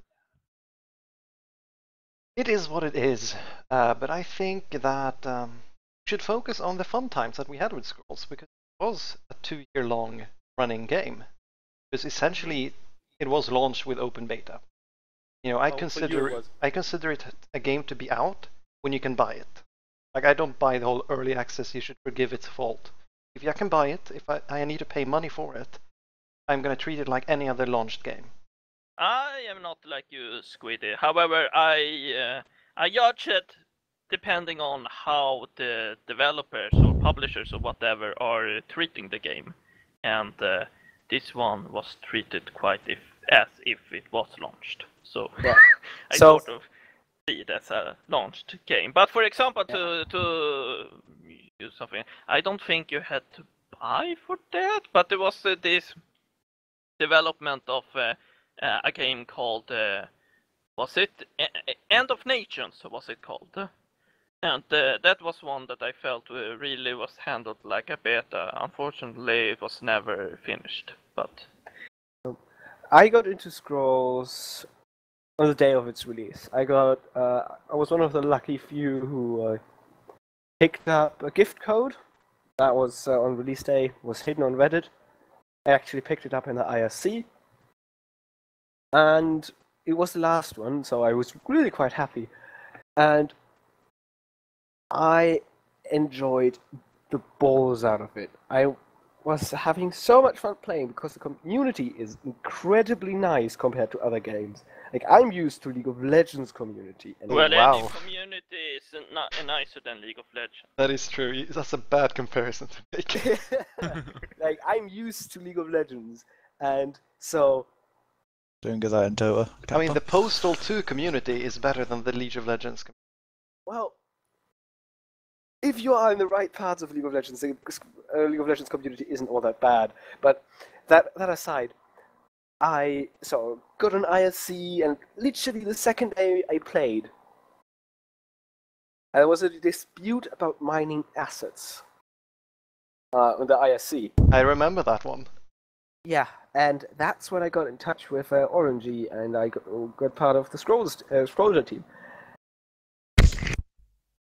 S5: it is what it is. But I think that we should focus on the fun times that we had with Scrolls, because it was a 2-year-long running game. Because essentially, it was launched with open beta. You know, I consider it a game to be out when you can buy it. Like, I don't buy the whole early access, you should forgive its fault. If I can buy it, if I need to pay money for it, I'm gonna treat it like any other launched game.
S4: I am not like you, Squiddy. However, I judge it depending on how the developers or publishers or whatever are treating the game. And this one was treated quite as if it was launched. So
S8: yeah.
S4: I sort of see it as a launched game. But for example, to use something, I don't think you had to buy for that, but there was this development of a game called, was it End of Nations, was it called? And that was one that I felt really was handled like a beta. Unfortunately, it was never finished. But
S8: I got into Scrolls on the day of its release. I was one of the lucky few who picked up a gift code that was on release day, was hidden on Reddit. I actually picked it up in the IRC, and it was the last one, so I was really quite happy. And I enjoyed the balls out of it. I was having so much fun playing because the community is incredibly nice compared to other games. Like, I'm used to League of Legends community. And
S4: well,
S5: wow.
S4: any community is not nicer than League of Legends.
S5: That is true. That's a bad comparison to make.
S8: Like, I'm used to League of Legends, and so...
S2: Don't get that into a...
S5: I mean, the Postal 2 community is better than the League of Legends community.
S8: Well, if you are in the right parts of League of Legends, the League of Legends community isn't all that bad. But that aside, I got an IRC, and literally the second day I played, there was a dispute about mining assets on the IRC.
S5: I remember that one.
S8: Yeah, and that's when I got in touch with Orangey, and I got part of the Scrollstalks team.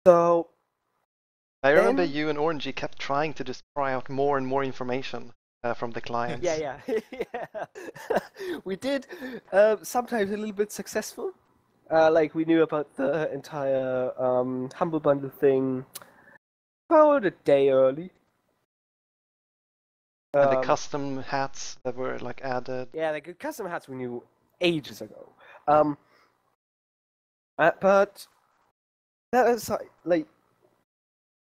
S8: So
S5: I remember you and Orangey kept trying to just try out more and more information from the clients.
S8: Yeah. We did, sometimes a little bit successful. Like, we knew about the entire Humble Bundle thing about a day early.
S5: And the custom hats that were like added.
S8: Yeah, the custom hats we knew ages ago. But that is like,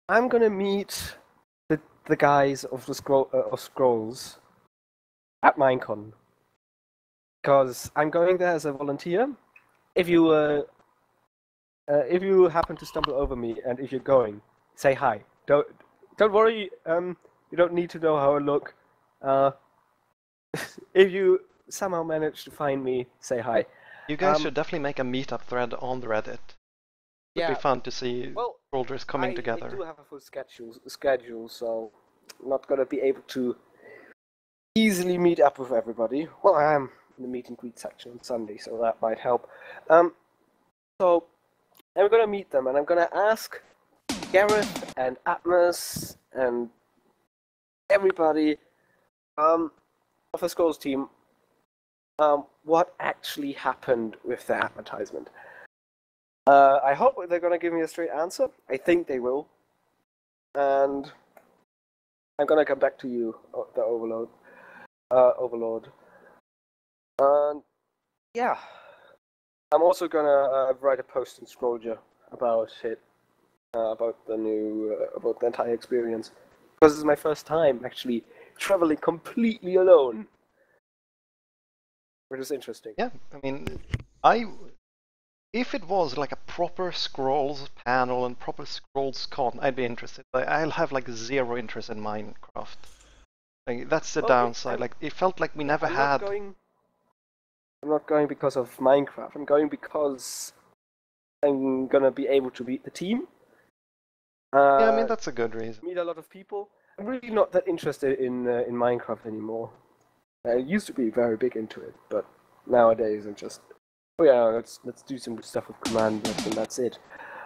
S8: I'm gonna meet the guys of the Scrolls at Minecon, because I'm going there as a volunteer. If you happen to stumble over me, and if you're going, say hi. Don't worry. You don't need to know how I look. If you somehow manage to find me, say hi.
S5: You guys should definitely make a meetup thread on the Reddit. It'd be fun to see soldiers coming together.
S8: I do have a full schedule, so I'm not gonna be able to easily meet up with everybody. Well, I am in the meet and greet section on Sunday, so that might help. So I'm gonna meet them, and I'm gonna ask Gareth and Atmos and everybody of the Scrolls team what actually happened with the advertisement. I hope they're gonna give me a straight answer. I think they will, and I'm gonna come back to you, the Overlord. Yeah. I'm also gonna write a post in Scrollja about it, about the entire experience, because this is my first time actually traveling completely alone, which is interesting.
S5: Yeah, I mean, if it was like a proper Scrolls panel and proper Scrolls con, I'd be interested. But I'll have like zero interest in Minecraft. Like, that's the downside. Like it felt like we never had.
S8: I'm not going because of Minecraft. I'm going because I'm gonna be able to beat the team.
S5: Yeah, I mean that's a good reason.
S8: Meet a lot of people. I'm really not that interested in Minecraft anymore. I used to be very big into it, but nowadays I'm just, oh yeah, let's do some stuff with command blocks and that's it.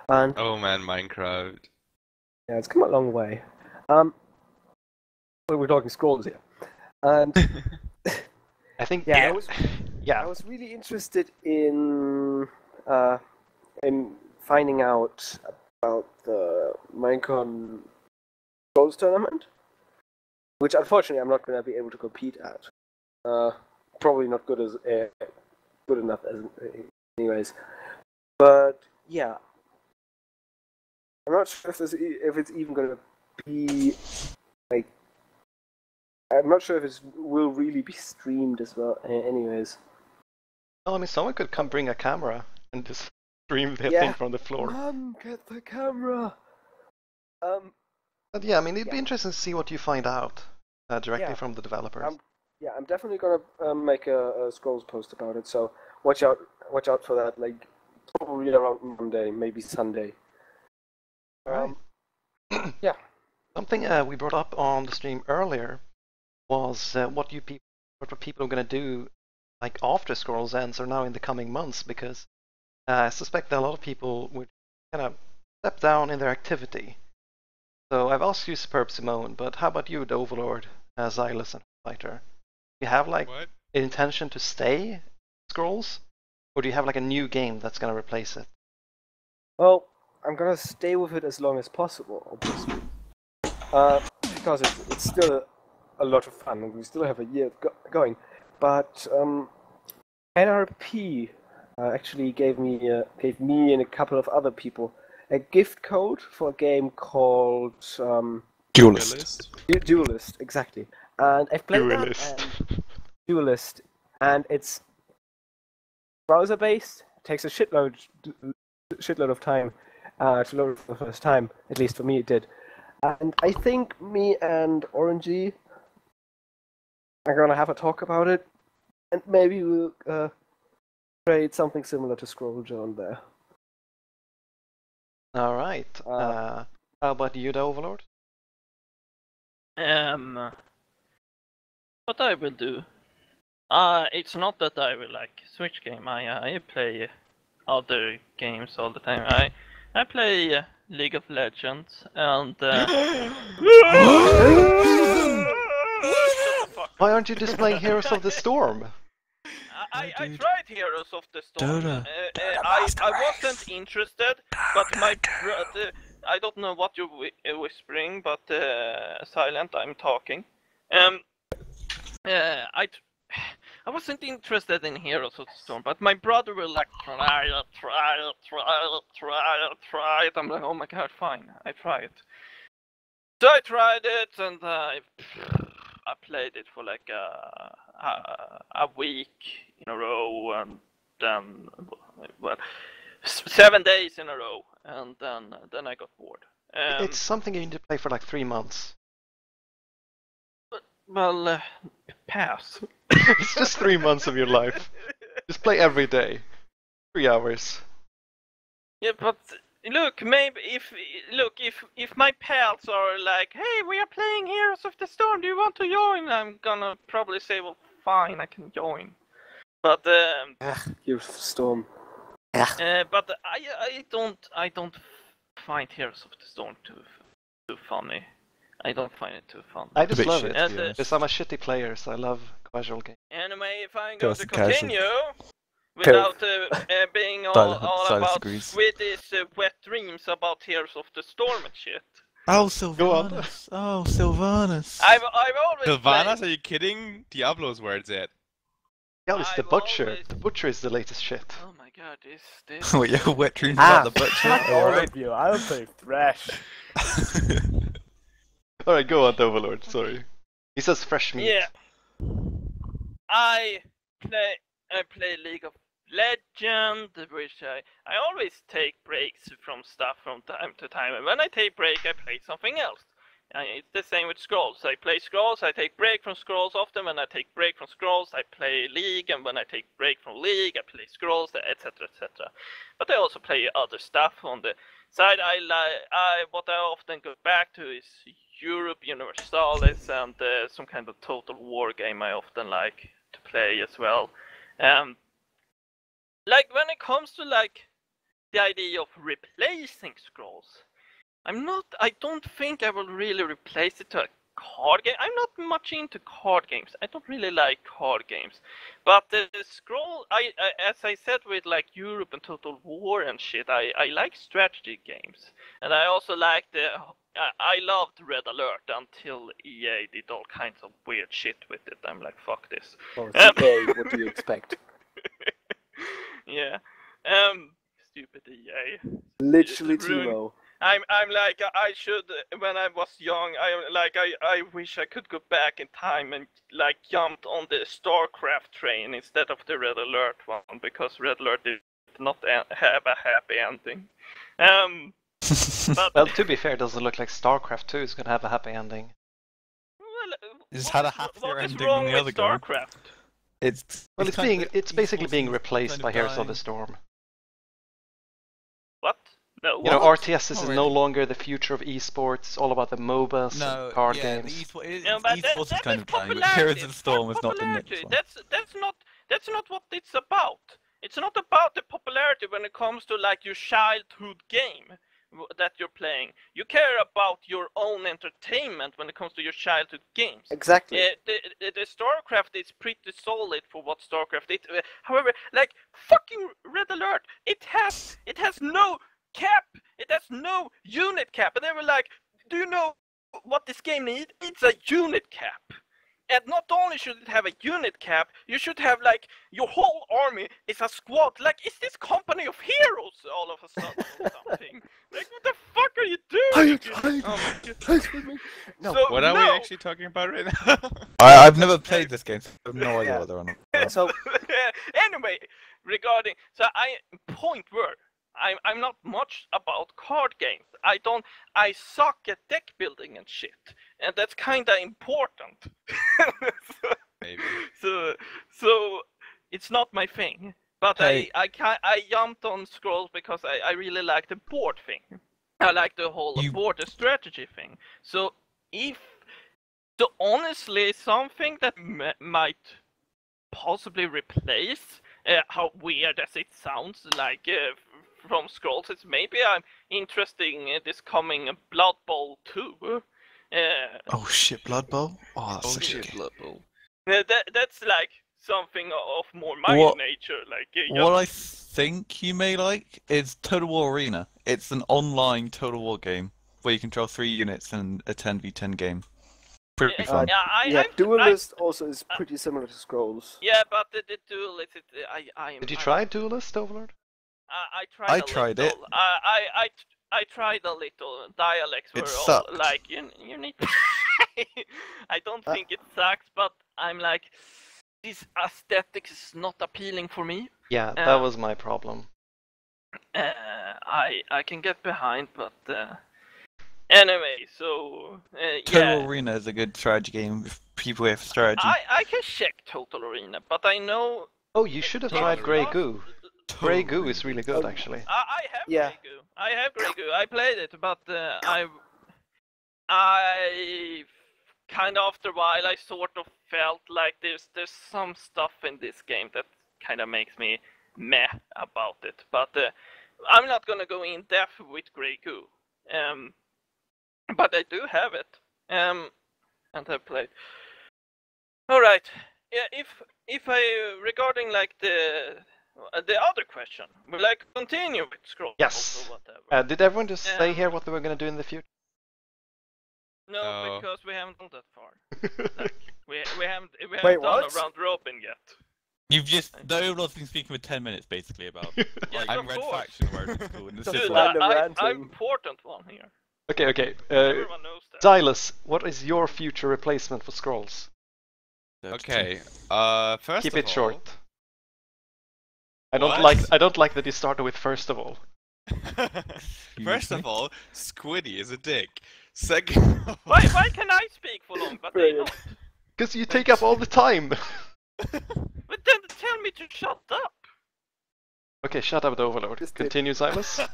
S8: And
S6: oh man, Minecraft.
S8: Yeah, it's come a long way. Well, we're talking scrolls here, and
S5: I think
S8: I was really interested in finding out about the Minecon Scrolls tournament, which unfortunately I'm not going to be able to compete at. Probably not good enough as anyways. But yeah, I'm not sure if it's even going to be like. I'm not sure if it will really be streamed as well. Anyways.
S5: Well, I mean, someone could come bring a camera and just stream the thing from the floor.
S8: Mom, get the camera.
S5: But yeah, I mean, it'd be interesting to see what you find out directly from the developers.
S8: I'm definitely gonna make a Scrolls post about it. So watch out for that. Like probably around Monday, maybe Sunday.
S5: Right.
S8: Yeah.
S5: Something we brought up on the stream earlier was what people are gonna do like after Scrolls ends or now in the coming months, because I suspect that a lot of people would kind of step down in their activity. So I've asked you, Superb Simone, but how about you, the Overlord, Xylus and Fighter? Do you have like an intention to stay Scrolls, or do you have like a new game that's gonna replace it?
S8: Well, I'm gonna stay with it as long as possible, obviously, because it's still a lot of fun, and we still have a year going. But NRP actually gave me and a couple of other people a gift code for a game called
S2: Duelist.
S8: Duelist, exactly. And I've played Duelist, and it's browser-based. Takes a shitload of time to load for the first time. At least for me, it did. And I think me and Orangey are gonna have a talk about it, and maybe we'll create something similar to Scrollja on there.
S5: All right. How about you, the Overlord?
S4: What I will do? It's not that I will like Switch game. I play other games all the time. I play League of Legends and.
S5: Why aren't you just playing Heroes of the Storm?
S4: I tried Heroes of the Storm. I wasn't interested, but my brother. I don't know what you're whispering, but silent. I'm talking. I wasn't interested in Heroes of the Storm, but my brother will like try it. I'm like, oh my god, fine, I try it. So I tried it, and I played it for like a week in a row, and then 7 days in a row, and then I got bored.
S5: It's something you need to play for like 3 months.
S4: Well, pass.
S5: It's just 3 months of your life. Just play every day, 3 hours.
S4: Yeah, but look, maybe if my pals are like, hey, we are playing Heroes of the Storm, do you want to join? I'm gonna probably say, well, fine, I can join. But
S8: Heroes of the Storm.
S4: But I don't find Heroes of the Storm too funny. I don't find it too fun.
S5: I just love it, because I'm a shitty player, so I love casual games.
S4: Anyway, if I'm going to continue without being all about Swedish wet dreams about Heroes of the Storm and shit.
S2: Oh, Sylvanas! Oh, Sylvanas!
S4: I've always
S6: Sylvanas?
S4: played...
S6: Are you kidding? Diablo's where it's at.
S5: Yeah, it's the
S4: I've
S5: Butcher.
S4: always-
S5: The Butcher is the latest shit.
S4: Oh my god, this.
S2: Wait, your wet dreams about the butcher?
S8: fuck all
S2: Alright.
S8: of you. I'll play Thresh.
S5: Alright, go on, Overlord, sorry. He says fresh meat.
S4: Yeah. I play League of Legends, which I always take breaks from stuff from time to time, and when I take break, I play something else. It's the same with Scrolls. I play Scrolls, I take break from Scrolls often. When I take break from Scrolls, I play League, and when I take break from League, I play Scrolls, etc., etc. But I also play other stuff on the side. What I often go back to is Europe Universalis and some kind of Total War game I often like to play as well. Like when it comes to like the idea of replacing Scrolls, I don't think I will really replace it to a card game. I'm not much into card games. I don't really like card games. But the Scroll, as I said with like Europe and Total War and shit, I like strategy games. And I also like I loved Red Alert until EA did all kinds of weird shit with it. I'm like, fuck this.
S8: Oh, it's EA, what do you expect?
S4: Yeah. Stupid EA.
S8: Literally
S4: Ruin-
S8: Timo.
S4: I'm like I should when I was young. I wish I could go back in time and like jumped on the StarCraft train instead of the Red Alert one, because Red Alert did not have a happy ending. But
S5: Well, to be fair, it doesn't look like StarCraft 2 is gonna have a happy ending.
S2: It's
S4: what
S2: had a
S4: is-
S2: happier
S4: what is
S2: ending
S4: wrong
S2: than the
S4: with
S2: other game.
S4: StarCraft?
S5: It's basically being replaced
S2: kind
S5: by
S2: of
S5: Heroes of
S2: dying.
S5: the Storm.
S4: What? No.
S5: You know,
S4: what?
S5: RTS is
S2: Not
S5: no
S2: really.
S5: longer the future of esports, all about the MOBAs,
S2: No,
S5: card
S2: yeah,
S5: games.
S4: No, but
S2: esports is
S4: that
S2: kind
S4: is
S2: of dying, but
S4: popularity.
S2: Heroes of the
S4: It's
S2: Storm
S4: not
S2: has not been
S4: popularity.
S2: next one.
S4: That's not what it's about. It's not about the popularity when it comes to like your childhood game that you're playing. You care about your own entertainment when it comes to your childhood games.
S8: Exactly.
S4: The StarCraft is pretty solid for what StarCraft is. However, like fucking Red Alert, it has no cap. It has no unit cap, and they were like, "Do you know what this game needs? It's a unit cap." And not only should it have a unit cap, you should have like your whole army is a squad. Like, is this Company of Heroes all of a sudden or something? Like, what the fuck are you doing? Oh my God.
S8: No.
S4: So,
S6: What are we
S4: no.
S6: actually talking about right now?
S2: I've never played this game, so I have no idea
S8: Yeah.
S2: what they're on.
S8: So,
S4: Anyway, regarding point word. I'm not much about card games. I suck at deck building and shit, and that's kinda important.
S6: Maybe.
S4: So it's not my thing. But
S2: Hey.
S4: I jumped on Scrolls because I really like the board thing. I like the whole board, the strategy thing. So honestly, something that might possibly replace, how weird as it sounds, like from Scrolls, is maybe I'm interested in this coming Blood Bowl 2.
S2: Oh shit, Blood Bowl? Oh, that's such a
S6: shit,
S2: game.
S6: Blood Bowl.
S4: That's like something of more my nature. Like
S2: What I think you may like is Total War Arena. It's an online Total War game where you control 3 units in a 10v10 game. Pretty fun.
S8: Duelist also is pretty similar to Scrolls.
S4: Yeah, but the Duelist,
S5: Did you try Duelist, Overlord?
S4: I
S2: I
S4: tried
S2: tried
S4: a
S2: it.
S4: little. I tried a little. Dialects were
S2: It
S4: all
S2: sucked.
S4: like you need. I don't think it sucks, but I'm like, this aesthetics is not appealing for me.
S5: Yeah, that was my problem.
S4: I can get behind, but anyway, so
S2: Total
S4: yeah.
S2: Arena is a good strategy game if people have strategy.
S4: I can check Total Arena, but I know
S5: Oh, you should have tried Grey Goo. Grey Goo is really good, actually.
S4: I have
S8: Yeah.
S4: Grey Goo. I have Grey Goo. I played it, but I kind of after a while I sort of felt like there's some stuff in this game that kind of makes me meh about it. But I'm not gonna go in depth with Grey Goo. But I do have it. And I've played. All right. Yeah. If I regarding like the other question, will I continue with Scrolls
S5: Yes.
S4: or whatever?
S5: Did everyone just say
S4: Yeah.
S5: here what they were going to do in the future?
S4: No,
S6: No.
S4: because we haven't gone that far. Like, we haven't
S8: Wait,
S4: done
S8: what?
S4: a round robin yet.
S2: You've just the Overlord's been speaking for 10 minutes basically about
S4: Yes,
S2: I'm
S4: of
S2: Red
S4: course.
S2: Faction where it's cool. And this is
S4: Dude,
S2: like,
S8: random
S4: I'm
S8: ranting.
S4: important one here.
S5: Okay.
S4: Everyone knows that.
S5: Xylus, what is your future replacement for Scrolls?
S6: Okay. First
S5: Keep
S6: of
S5: it
S6: all,
S5: short. I
S6: What?
S5: don't like that you started with first of all.
S6: First of all, Squiddy is a dick. Second,
S4: Why can I speak for long, but they not?
S5: Because you take up all the time.
S4: But then tell me to shut up.
S5: Okay, shut up, the Overlord.
S8: Just
S5: Continue, Xylus.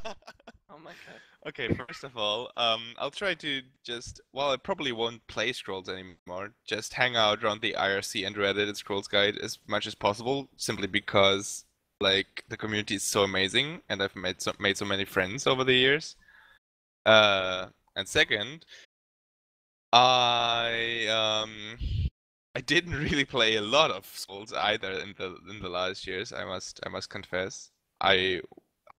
S4: Oh my god.
S6: Okay, first of all, I'll try to just, well, I probably won't play Scrolls anymore, just hang out around the IRC and Reddit and Scrolls Guide as much as possible, simply because, like, the community is so amazing, and I've made so many friends over the years. And second, I didn't really play a lot of Scrolls either in the last years, I must confess. I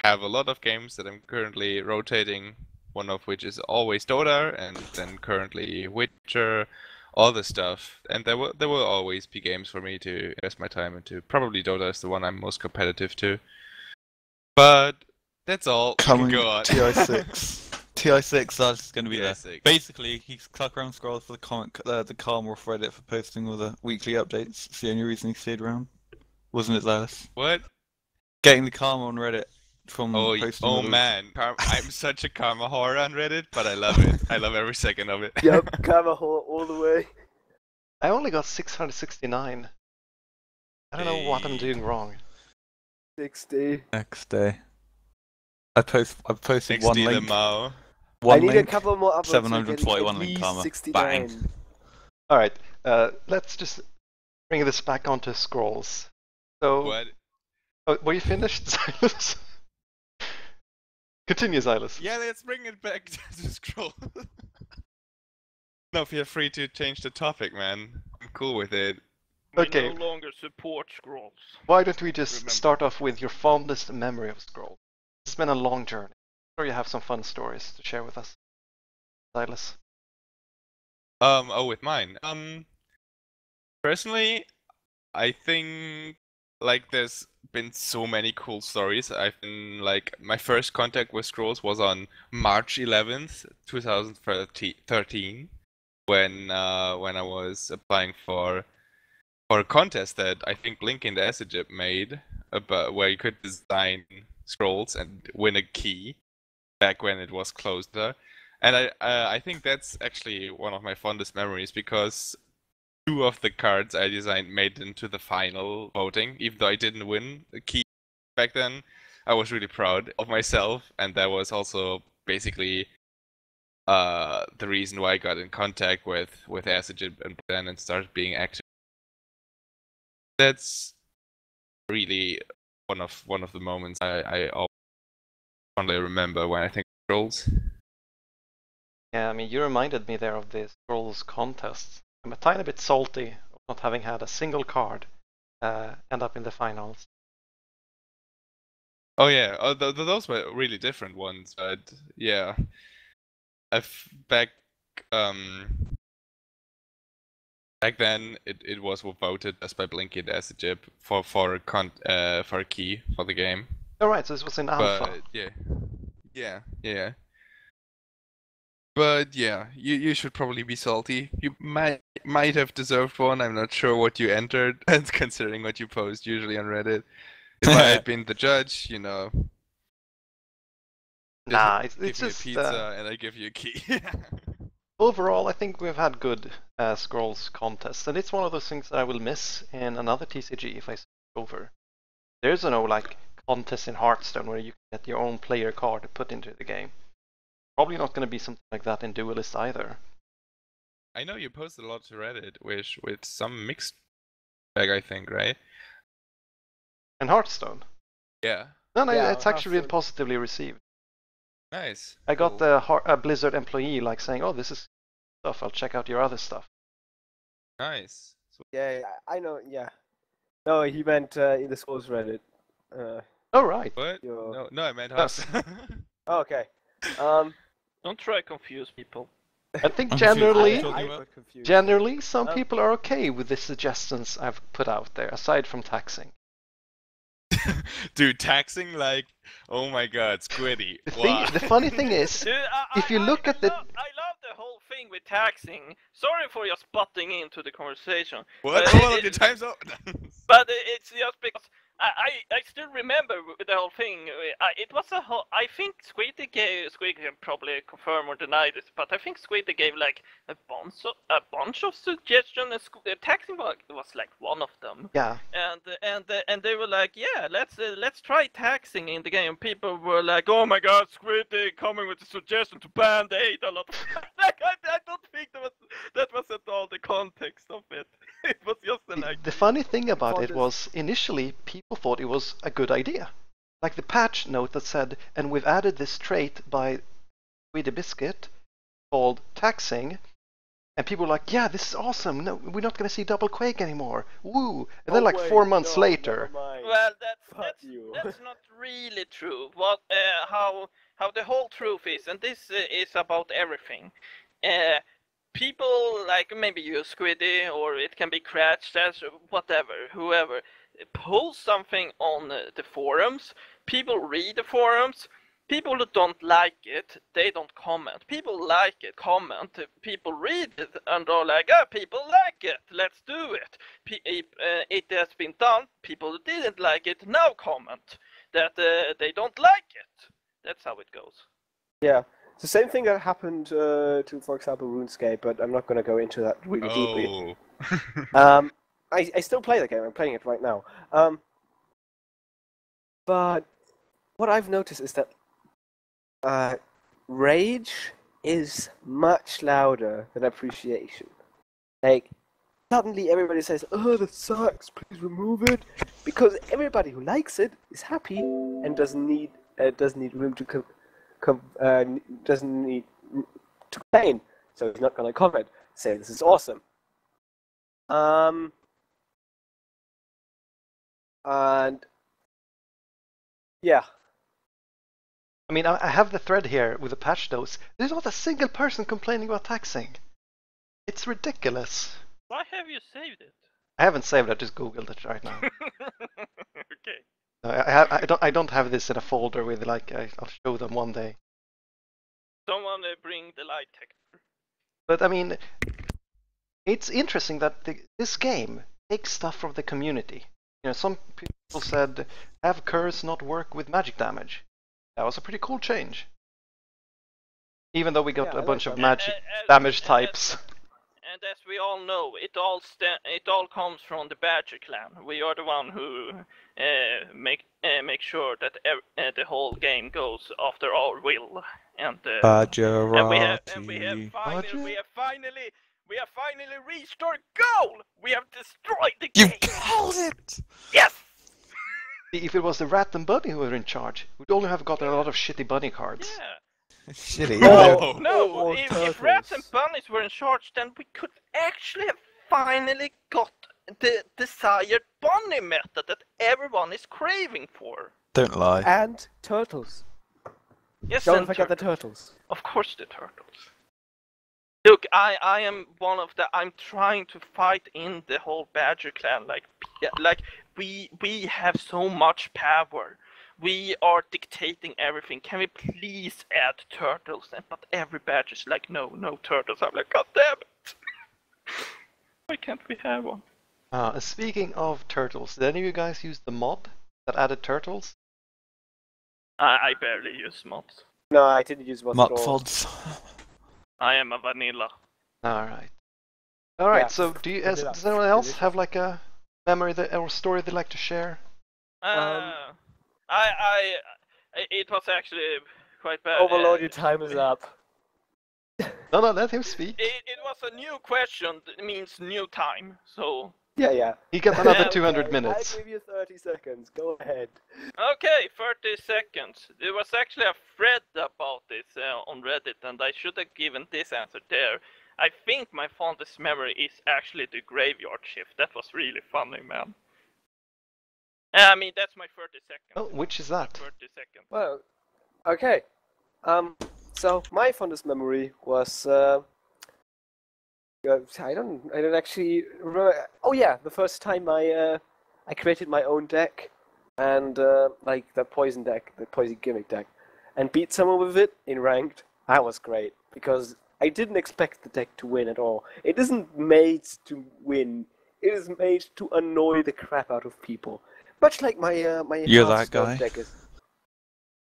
S6: have a lot of games that I'm currently rotating, one of which is always Dota, and then currently Witcher, all this stuff. And there will always be games for me to invest my time into. Probably Dota is the one I'm most competitive to. But that's all. You can go on.
S2: TI6. TI6 that's going to be there.
S6: TI6.
S2: Basically, he's cluck around Scrolls for the Karma off Reddit for posting all the weekly updates. It's the only reason he stayed around. Wasn't it, Xylus?
S6: What?
S2: Getting the Karma on Reddit from posting all the
S6: man, I'm such a Karma whore on Reddit, but I love it. I love every second of it.
S8: Yep, Karma whore all the way.
S5: I only got 669. I don't know what I'm doing wrong.
S8: 60.
S2: next day. I've posted one link.
S6: Lemao.
S8: I need a couple more uploads.
S2: 741 link Karma.
S8: 69.
S2: Bang.
S5: Alright, let's just bring this back onto Scrolls. So,
S6: What?
S5: oh, were you finished, Xylus? Continue, Xylus.
S6: Yeah, let's bring it back to Scroll. No, feel free to change the topic, man. I'm cool with it.
S5: Okay.
S4: We no longer support Scrolls.
S5: Why don't we just
S6: Remember.
S5: start off with your fondest memory of Scrolls? It's been a long journey. I'm sure you have some fun stories to share with us, Xylus.
S6: With mine. Personally, I think, like, there's been so many cool stories. I've been, like, my first contact with Scrolls was on March 11th, 2013, when I was applying for a contest that I think Blink and Acid made, about where you could design Scrolls and win a key, back when it was closed there. And I think that's actually one of my fondest memories, because 2 of the cards I designed made it into the final voting. Even though I didn't win the key back then, I was really proud of myself, and that was also basically the reason why I got in contact with Acid and started being active. That's really one of the moments I always fondly remember when I think of Scrolls.
S5: Yeah, I mean, you reminded me there of the Scrolls contest. I'm a tiny bit salty of not having had a single card end up in the finals.
S6: Oh yeah, those were really different ones, but yeah, back then it was voted just by Blinky and Acid for a key for the game.
S5: Alright, so this was in alpha.
S6: But yeah. But yeah, you should probably be salty. You might have deserved one. I'm not sure what you entered, considering what you post usually on Reddit. If I had been the judge, you know.
S5: Nah, it's
S6: give
S5: just
S6: me a pizza and I give you a key.
S5: overall, I think we've had good Scrolls contests, and it's one of those things that I will miss in another TCG if I switch over. There's no like contest in Hearthstone where you can get your own player card to put into the game. Probably not going to be something like that in Duelist either.
S6: I know you posted a lot to Reddit with some mixed bag, I think, right?
S5: And Hearthstone?
S6: Yeah.
S5: No,
S8: Yeah,
S5: it's actually been
S8: Hearthstone.
S5: positively received.
S6: Nice.
S5: I got
S6: Cool.
S5: a Blizzard employee like saying, "Oh, this is stuff. I'll check out your other stuff."
S6: Nice.
S8: Yeah, I know, yeah. No, he meant in the Scrolls Reddit.
S5: Oh, right.
S6: What?
S8: Your...
S6: No, I meant
S5: Yes.
S6: Hearthstone.
S8: Oh, okay.
S4: Don't try to confuse people.
S5: I think
S2: I'm
S5: generally,
S2: confused.
S8: I'm quite confused.
S5: generally, some people are okay with the suggestions I've put out there, aside from taxing.
S6: Dude, taxing like, oh my god, Squiddy.
S5: The funny thing is,
S4: Dude,
S5: if you look at the...
S4: I love the whole thing with taxing. Sorry for just butting into the conversation.
S6: What?
S4: But
S6: Hold on, your time's up.
S4: But it's just because I still remember the whole thing. It was a whole. I think Squiddy can probably confirm or deny this, but I think Squiddy gave like a bunch of suggestions. Taxing was like one of them.
S5: Yeah.
S4: And they were like, yeah, let's try taxing in the game. People were like, oh my god, Squiddy coming with a suggestion to ban the 8 a lot. Like I don't think that was at all the context of it. It was just an idea.
S5: The funny thing about it was, initially, people thought it was a good idea. Like the patch note that said, and we've added this trait by Squiddy Biscuit called taxing, and people were like, yeah, this is awesome, no, we're not going to see double Quake anymore, woo! And then like 4 months later...
S4: Well, that's not really true. What how the whole truth is, and this is about everything. People like maybe you Squiddy, or it can be Cratch, that's whatever, whoever, post something on the forums. People read the forums. People who don't like it, they don't comment. People like it, comment. People read it and are like, people like it, let's do it. It has been done. People who didn't like it now comment that they don't like it. That's how it goes.
S8: Yeah. It's the same thing that happened to, for example, RuneScape, but I'm not going to go into that really deeply. I still play the game. I'm playing it right now. But what I've noticed is that rage is much louder than appreciation. Like, suddenly everybody says, "Oh, that sucks. Please remove it," because everybody who likes it is happy and doesn't need room to doesn't need to complain, so he's not going to comment. Say this is awesome. And yeah.
S5: I mean, I have the thread here with the patch notes. There's not a single person complaining about taxing. It's ridiculous.
S4: Why have you saved it?
S5: I haven't saved it. I just googled it right now.
S4: Okay.
S5: I don't have this in a folder with like I'll show them one day.
S4: Someone bring the light detector.
S5: But I mean, it's interesting that this game takes stuff from the community. You know, some people said, "Have curse not work with magic damage." That was a pretty cool change. Even though we got a bunch of magic damage types.
S4: And as we all know, it all comes from the Badger clan. We are the one who make sure that the whole game goes after our will. And we have finally reached our goal. We have destroyed the game.
S2: You called it.
S4: Yes.
S5: If it was the Rat and Bunny who were in charge, we'd only have gotten a lot of shitty bunny cards.
S4: Yeah.
S2: Shitty.
S4: No, if rats and bunnies were in charge, then we could actually have finally got the desired bunny method that everyone is craving for.
S2: Don't lie.
S8: And turtles.
S4: Yes,
S8: Don't forget the turtles.
S4: Of course, the turtles. Look, I am one of the. I'm trying to fight in the whole Badger clan. Like we have so much power. We are dictating everything. Can we please add turtles? But every Badger's like, no turtles. I'm like, god damn it! Why can't we have one?
S5: Speaking of turtles, did any of you guys use the mod that added turtles?
S4: I barely use mods.
S8: No, I didn't use mods at all.
S2: Mods.
S4: I am a vanilla.
S5: Alright,
S8: Yeah.
S5: so does anyone else have like a memory or story they'd like to share?
S4: It was actually quite bad.
S8: Overlord, your time is up.
S5: No, let him speak.
S4: It was a new question, that means new time, so...
S8: Yeah.
S5: He got another
S8: Okay,
S5: 200 minutes.
S8: I give you 30 seconds. Go ahead.
S4: Okay, 30 seconds. There was actually a thread about this on Reddit, and I should have given this answer there. I think my fondest memory is actually the graveyard shift. That was really funny, man. I mean, that's my 30 seconds.
S5: Oh, which is that?
S4: 30 seconds.
S8: Well, okay. So my fondest memory was I don't actually remember. Oh yeah, the first time I created my own deck, and like the poison deck, the poison gimmick deck, and beat someone with it in ranked. That was great because I didn't expect the deck to win at all. It isn't made to win. It is made to annoy the crap out of people. Much like my
S2: You're that
S8: Hearthstone
S2: guy?
S8: deck is.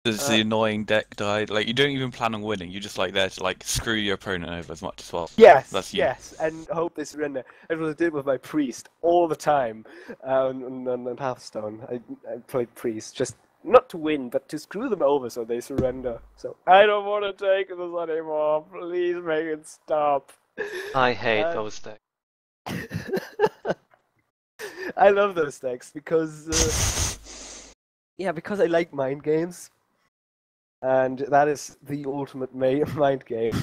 S2: There's the annoying deck died. Like, you don't even plan on winning. You're just like there to like screw your opponent over as much as possible.
S8: Yes,
S2: That's you.
S8: yes, and hope they surrender. That's what I did with my priest all the time on Hearthstone. I played priest just not to win, but to screw them over so they surrender. So I don't want to take this anymore. Please make it stop.
S5: I hate those decks.
S8: I love those decks because because I like mind games. And that is the ultimate mind game.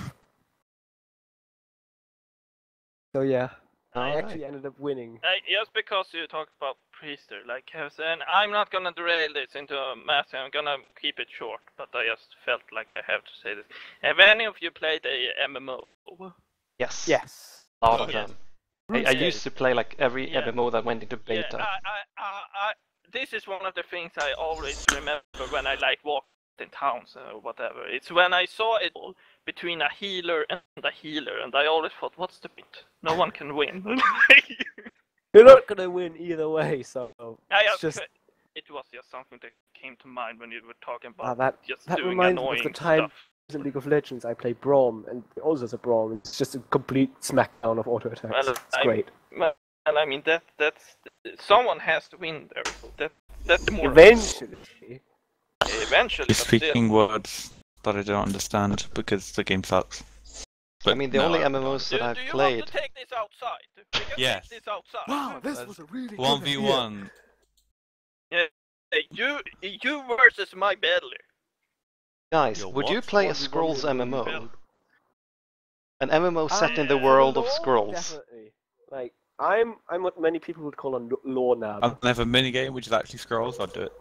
S8: So yeah, I actually ended up winning.
S4: Just because you talked about Priester, like and I'm not gonna derail this into a massive. I'm gonna keep it short, but I just felt like I have to say this. Have any of you played a MMO?
S5: Yes.
S8: Yes.
S5: A lot of them. I used to play like every MMO that went into beta.
S4: Yeah, this is one of the things I always remember when I like walked in towns or whatever. It's when I saw it all between a healer and a healer, and I always thought, what's the point? No one can win.
S8: You're not gonna win either way, so it's just...
S4: It was just something that came to mind when you were talking about
S8: that
S4: doing
S8: reminds me
S4: annoying
S8: of the time
S4: stuff.
S8: in League of Legends I play Braum, and also as a Braum, it's just a complete smackdown of auto attacks.
S4: Well,
S8: it's great.
S4: Well, I mean that's someone has to win there. That's more. Eventually.
S2: You're speaking words that I don't understand because the game sucks. But
S5: I mean, the only MMOs that I've played.
S4: Do you want to take this outside? We can
S2: yes.
S4: take this outside.
S8: Wow, this was a really
S2: 1v1.
S4: Yeah, you versus my battler.
S5: Guys, would you play a Scrolls MMO? An MMO set in the world of Scrolls.
S8: Definitely. Like, I'm what many people would call a lore nab.
S2: I'll have a minigame which is actually Scrolls, I'd do it.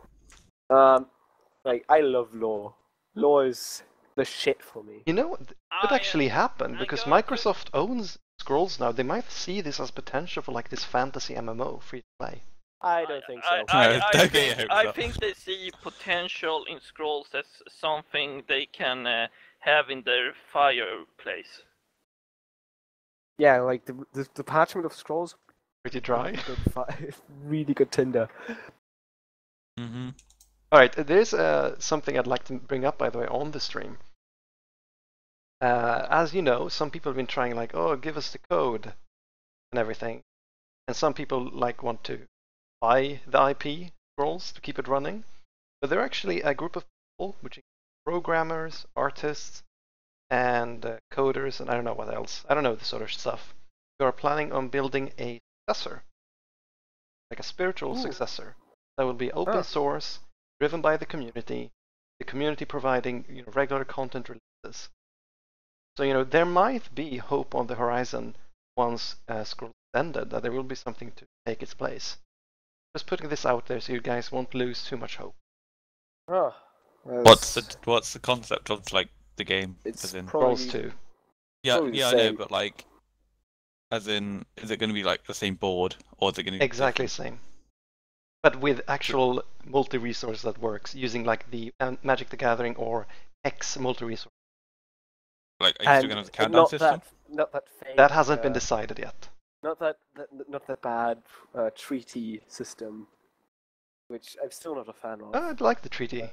S8: Like, I love lore. Lore is the shit for me.
S5: You know what could actually happen, because Microsoft owns Scrolls now. They might see this as potential for like this fantasy MMO free to play.
S8: I don't think so.
S4: I think they see potential in Scrolls as something they can have in their fireplace.
S8: Yeah, like the parchment of Scrolls.
S5: Pretty dry.
S8: Really good tinder.
S2: Mm-hmm.
S5: Alright, there's something I'd like to bring up, by the way, on the stream. As you know, some people have been trying like, oh, give us the code and everything. And some people like want to buy the IP Scrolls to keep it running. But they're actually a group of people, which are programmers, artists, and coders, and I don't know what else. I don't know this sort of stuff. Who are planning on building a successor, like a spiritual successor, that will be open source, driven by the community providing regular content releases. So there might be hope on the horizon once Scrolls ended, that there will be something to take its place. Just putting this out there so you guys won't lose too much hope.
S2: What's the concept of like the game?
S8: It's
S5: Scrolls 2.
S2: Yeah, I know, but like, as in, is it going to be like the same board, or is it going to be
S5: exactly the same? But with actual multi-resource that works, using like the Magic the Gathering or X multi-resource.
S2: Like, are you still going to have the countdown system?
S8: Not that fake,
S5: that hasn't been decided yet.
S8: Not that bad treaty system, which I'm still not a fan of.
S5: I'd like the treaty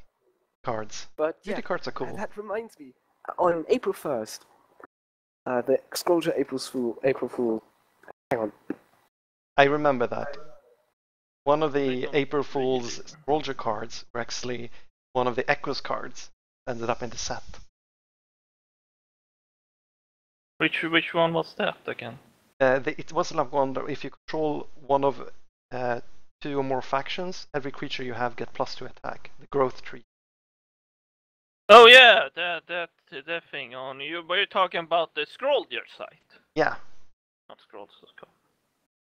S5: cards.
S8: But
S5: treaty cards are cool.
S8: That reminds me, on April 1st, the Scrollger April Fool. Hang on.
S5: I remember that. One of the April Fool's Scrollger cards were actually one of the Echoes cards. Ended up in the set.
S4: Which one was that again?
S5: It was like one. If you control one of 2 or more factions, every creature you have get +2 attack. The growth tree.
S4: Oh yeah, that thing on you. Were you talking about the Scrollger site?
S5: Yeah.
S4: Not Scrolls.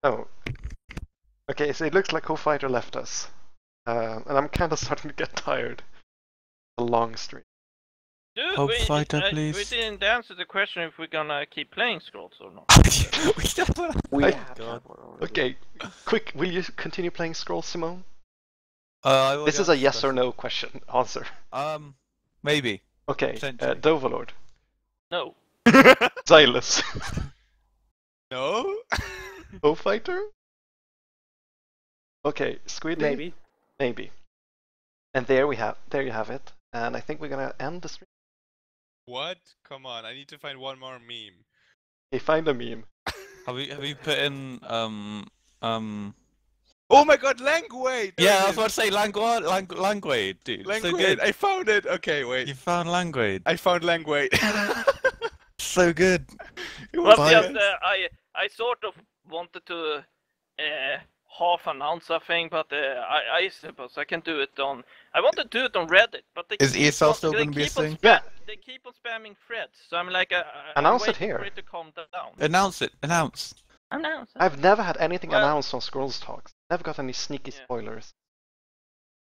S5: Oh. Okay, so it looks like Co-Fighter left us, and I'm kind of starting to get tired. A long stream.
S4: Dude,
S2: Hope
S4: we,
S2: fighter,
S4: we
S2: please.
S4: didn't answer the question if we're gonna keep playing Scrolls or not.
S2: We never-
S8: We
S5: I-
S8: have
S2: God.
S8: that one already.
S5: Okay, quick, will you continue playing Scrolls, Simone?
S2: I already
S5: This is a
S2: answered
S5: yes
S2: the
S5: or no question. Answer.
S2: question. Maybe.
S5: Okay,
S2: Potentially.
S5: Dovalord.
S4: No.
S5: Xylus.
S6: No?
S5: Fighter? Okay, Squiddy?
S8: Maybe.
S5: Maybe. And there you have it. And I think we're gonna end the stream.
S6: What? Come on, I need to find one more meme.
S5: Okay, find a meme.
S2: Have you put in
S6: Oh my god, Languade!
S2: Yeah, I was about to say Languade, dude. So
S6: Languade,
S2: good.
S6: I found it! Okay, wait.
S2: You found Languade.
S6: I found Languade.
S2: So good.
S6: It
S4: Well,
S6: was
S4: just,
S6: nice.
S4: I sort of wanted to half announce something, but I suppose I can do it on. I want to do it on Reddit, but they
S2: Is
S4: keep
S2: ESL
S4: on-
S2: still
S4: they
S2: going to be a
S4: keep on
S2: thing?
S5: Yeah.
S4: They keep on spamming threads, so I'm like,
S5: Announce
S4: I'm
S5: it
S4: waiting
S5: here.
S4: for it to calm down.
S2: Announce it. Announce.
S4: Announce it.
S5: I've never had anything
S4: Well-
S5: announced on ScrollsTalks. Never got any sneaky
S4: Yeah.
S5: spoilers.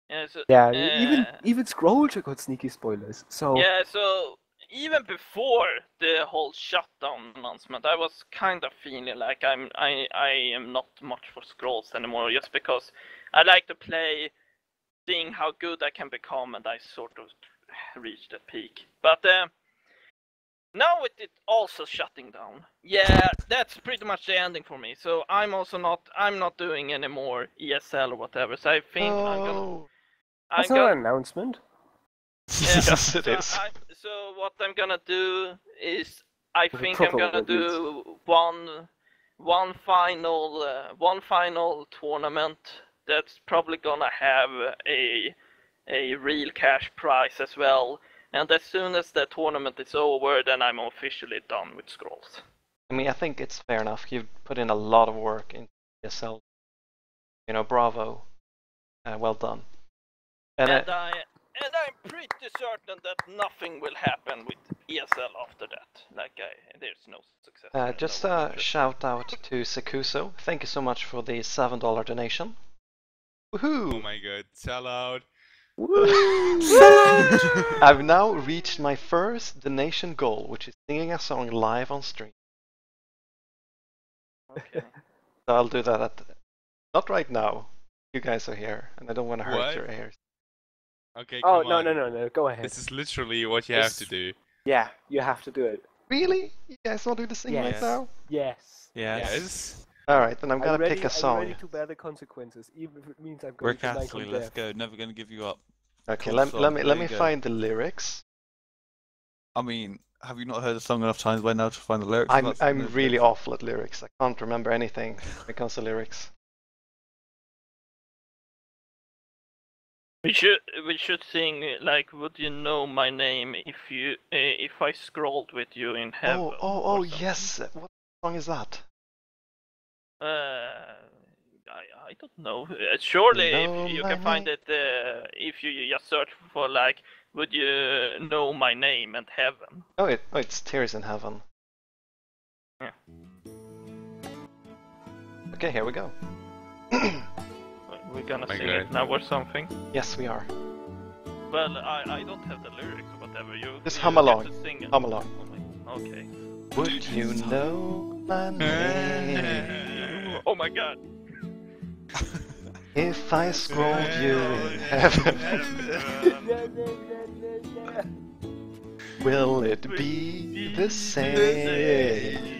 S4: Yeah, so,
S8: Yeah,
S4: uh,
S8: even Scrollstalks got sneaky spoilers. So
S4: Yeah, so even before the whole shutdown announcement, I was kind of feeling like I am not much for Scrolls anymore, just because I like to play, seeing how good I can become, and I sort of reached a peak. But now with it also shutting down, yeah, that's pretty much the ending for me. So I'm not doing any more ESL or whatever. So I think
S8: that's not an announcement.
S5: Yes, it is.
S4: So what I'm gonna do is, I
S8: With a
S4: think I'm
S8: proper
S4: gonna do one final tournament that's probably gonna have a real cash prize as well. And as soon as the tournament is over, then I'm officially done with Scrolls.
S5: I mean, I think it's fair enough. You've put in a lot of work into ESL. You know, bravo. Well done. And
S4: I'm pretty certain that nothing will happen with ESL after that. There's no success.
S5: just
S4: no
S5: a
S4: interest.
S5: shout out to Sekuso. Thank you so much for the $7 donation. Woohoo!
S6: Oh my god, sell out.
S5: I've now reached my first donation goal, which is singing a song live on stream.
S4: Okay.
S5: So I'll do that not right now. You guys are here, and I don't want to hurt
S6: What?
S5: your ears.
S6: Okay,
S8: Oh
S6: come
S8: no,
S6: on.
S8: go ahead.
S6: This is literally what you have to do.
S8: Yeah, you have to do it.
S5: Really? You guys want to do the sing right
S8: Yes.
S5: now?
S8: Yes.
S6: Yes.
S5: Alright, then I'm gonna pick a
S8: I'm
S5: song.
S8: ready to bear the consequences, even if it means I'm
S2: We're
S8: going to Michael
S2: Cassidy, let's
S8: death.
S2: go. Never going to give you up.
S5: Okay,
S2: Cool
S5: let
S2: song,
S5: me
S2: there you
S5: me
S2: go.
S5: find the lyrics.
S2: I mean, have you not heard the song enough times by now to find the lyrics? That's
S5: I'm
S2: no
S5: really
S2: good.
S5: awful at lyrics. I can't remember anything when it comes to lyrics.
S4: We should sing like, would you know my name if I scrolled with you in heaven?
S5: Oh,
S4: or something.
S5: yes. What song is that?
S4: I don't know. Surely
S5: Know
S4: if you
S5: my
S4: can find
S5: name.
S4: it, if you just search for like, would you know my name and heaven?
S5: Oh, it's Tears in Heaven.
S4: Yeah.
S5: Okay, here we go.
S4: We're gonna
S6: My
S4: sing
S6: God.
S4: it now or something.
S5: Yes, we are.
S4: Well, I don't have the lyrics or whatever.
S5: Just
S4: you
S5: hum
S4: get
S5: along.
S4: to sing it.
S5: Hum along.
S4: Okay.
S5: Would you know my name
S4: Oh my god.
S5: if I scrolled you in heaven? Will it be the same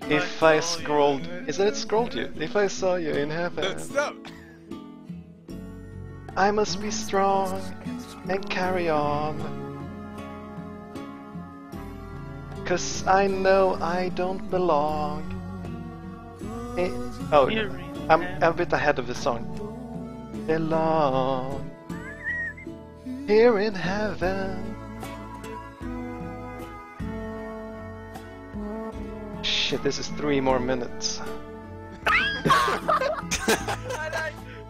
S5: if I scrolled? Isn't it scrolled you? If I saw you in heaven,
S6: Stop!
S5: I must be strong and carry on. 'Cause I know I don't belong. Oh, I'm a bit ahead of the song. Belong here in heaven. Shit, this is 3 more minutes.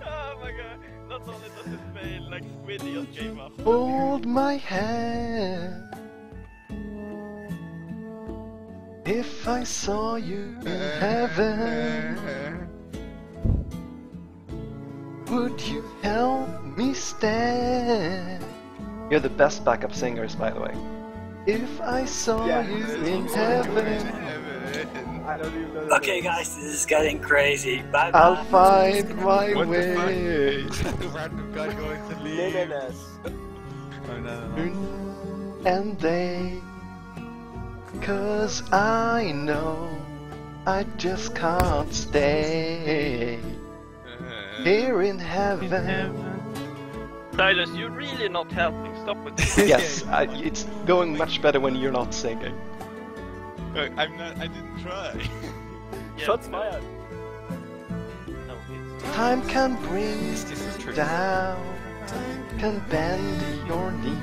S4: Oh my god. Not only does it fail, like Squiddy just gave up.
S5: Hold my hand. If I saw you in heaven, would you help me stand? You're the best backup singers, by the way. If I saw you in heaven,
S8: I don't even know the
S9: Okay,
S8: lyrics.
S9: guys, this is getting crazy. Bye bye.
S5: I'll find my
S6: What the
S5: way.
S2: Random guy going to leave.
S8: Nenenes.
S2: Oh no.
S5: And they, 'cause I know I just can't stay here in heaven.
S4: Silas, you're really not helping. Stop with this.
S5: Yes, it's going much better when you're not singing.
S6: I'm not. I didn't try.
S4: Yeah,
S8: Shots
S4: no,
S8: fired.
S4: no,
S5: Time can bring
S2: This is true.
S5: down, can bend your knee.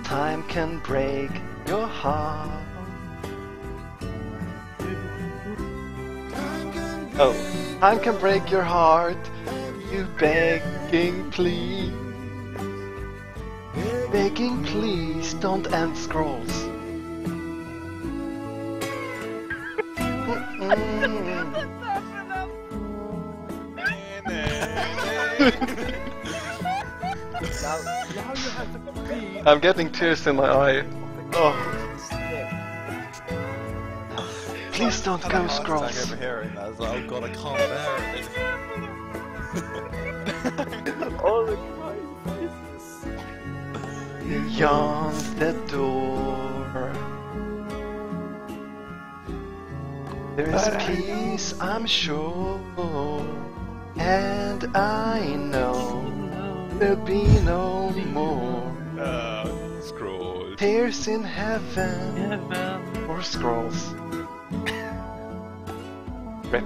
S5: Time can break your heart. Oh, time can break your heart. You begging please, begging please, don't end scrolls.
S8: Now you have to be.
S5: I'm getting tears in my eye. Oh, please don't go,
S2: I'm
S5: scrolls.
S2: overhearing that. I was like, oh god, I can't bear it.
S8: All the crying faces.
S5: Beyond the door, there's peace, I'm sure, and I know there'll be no more
S6: Scrolls.
S5: tears in heaven or scrolls. Rip.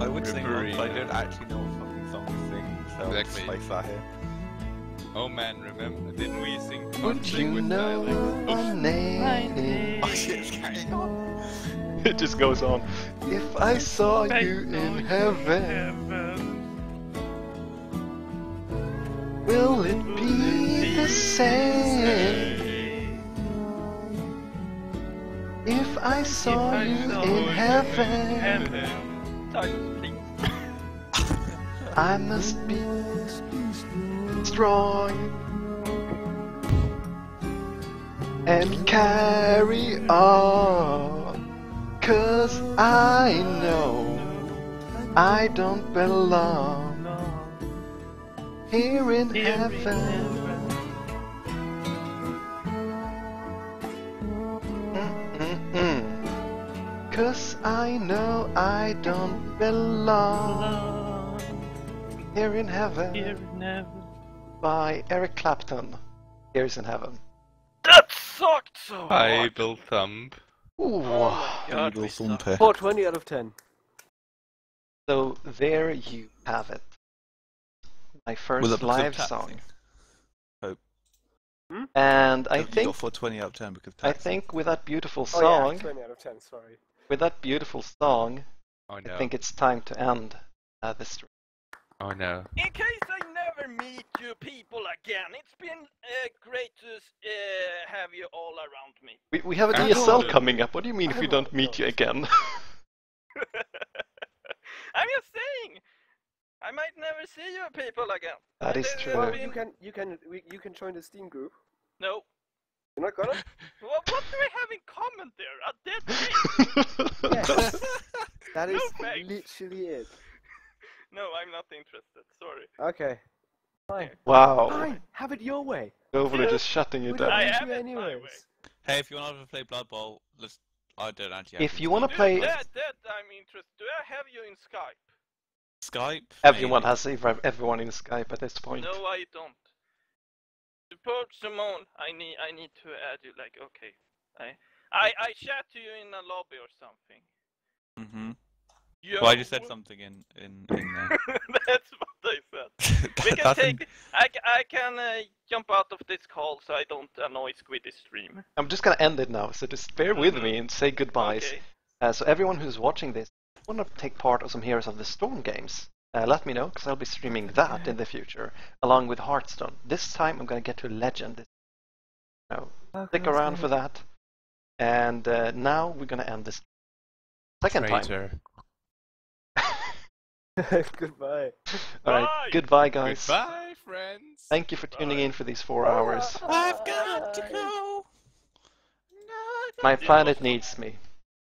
S2: I would sing one,
S6: Referee.
S2: but I don't actually know what fucking song to sing, so I'll just
S6: Exactly.
S2: place that here.
S6: Oh man, remember? Didn't we sing?
S5: Would
S6: sing
S5: you
S6: with
S5: know
S6: dialect?
S5: my name?
S2: Oh shit, it's carrying on.
S5: It just goes on. If I saw you in heaven, will it be the same? If I saw you in heaven,
S4: Silas, please.
S5: I must be strong and carry on, 'cause I know I don't belong here in heaven. Mm-mm-mm. 'Cause I know I don't belong here in heaven. By Eric Clapton. Here's in heaven.
S4: That sucked so
S6: Hi,
S4: hard.
S6: Bill Thumb.
S5: Ooh.
S4: God,
S2: Evil
S4: we suck.
S2: Thumper.
S8: 420 out of 10.
S5: So there you have it. My
S2: Well,
S5: first
S2: that was
S5: live
S2: a tap
S5: song.
S2: thing.
S5: And I
S2: You got
S5: think
S2: 420 out of 10 because
S5: I
S2: tax.
S5: think with that beautiful
S8: Oh yeah,
S5: song,
S8: 20 out of 10, sorry.
S5: with that beautiful song,
S6: Oh no.
S5: I think it's time to end the stream.
S6: Oh no.
S4: In case I never meet you people again, it's been great to have you all around me.
S5: We have a
S6: I
S5: DSL
S6: know.
S5: coming up. What do you mean if we don't meet you again?
S4: I'm just saying, I might never see you people again.
S5: That is
S4: There's
S5: true.
S8: Well,
S4: been-
S8: you can join the Steam group.
S4: No.
S8: You're not gonna?
S4: What do we have in common there? A dead thing?
S8: Yes. That is
S4: No thanks.
S8: literally it.
S4: No, I'm not interested. Sorry.
S8: Okay. Fine.
S5: Wow.
S8: Fine. Have it your way.
S5: Overly just shutting you
S8: We don't
S5: down.
S4: I
S8: need
S4: have
S8: you
S4: it my
S8: anyways.
S4: way.
S2: Hey, if you want to play Blood Bowl, let's. I don't actually.
S5: If you want to
S4: Dude,
S5: play,
S4: that I'm interested. Do I have you in Skype?
S2: Skype.
S5: everyone
S2: maybe.
S5: has everyone in Skype at this point.
S4: No, I don't. Support Simone. I need to add you. Like, okay. I chat to you in a lobby or something.
S2: Mhm.
S4: Yo.
S2: Well, I just said something in there.
S4: That's what I said. We can
S2: That's
S4: take. I can jump out of this call so I don't annoy Squiddy stream.
S5: I'm just gonna end it now, so just bear with me and say goodbyes.
S4: Okay.
S5: So everyone who's watching this, want to take part of some Heroes of the Storm games, let me know, because I'll be streaming that in the future, along with Hearthstone. This time I'm going to get to Legend. Stick around for that. And now we're going to end this second time.
S6: Traitor.
S8: Goodbye.
S5: Alright,
S4: Bye.
S5: goodbye guys.
S6: Goodbye, friends.
S5: Thank you for tuning in for these 4 hours.
S2: I've got to go.
S5: My planet needs me.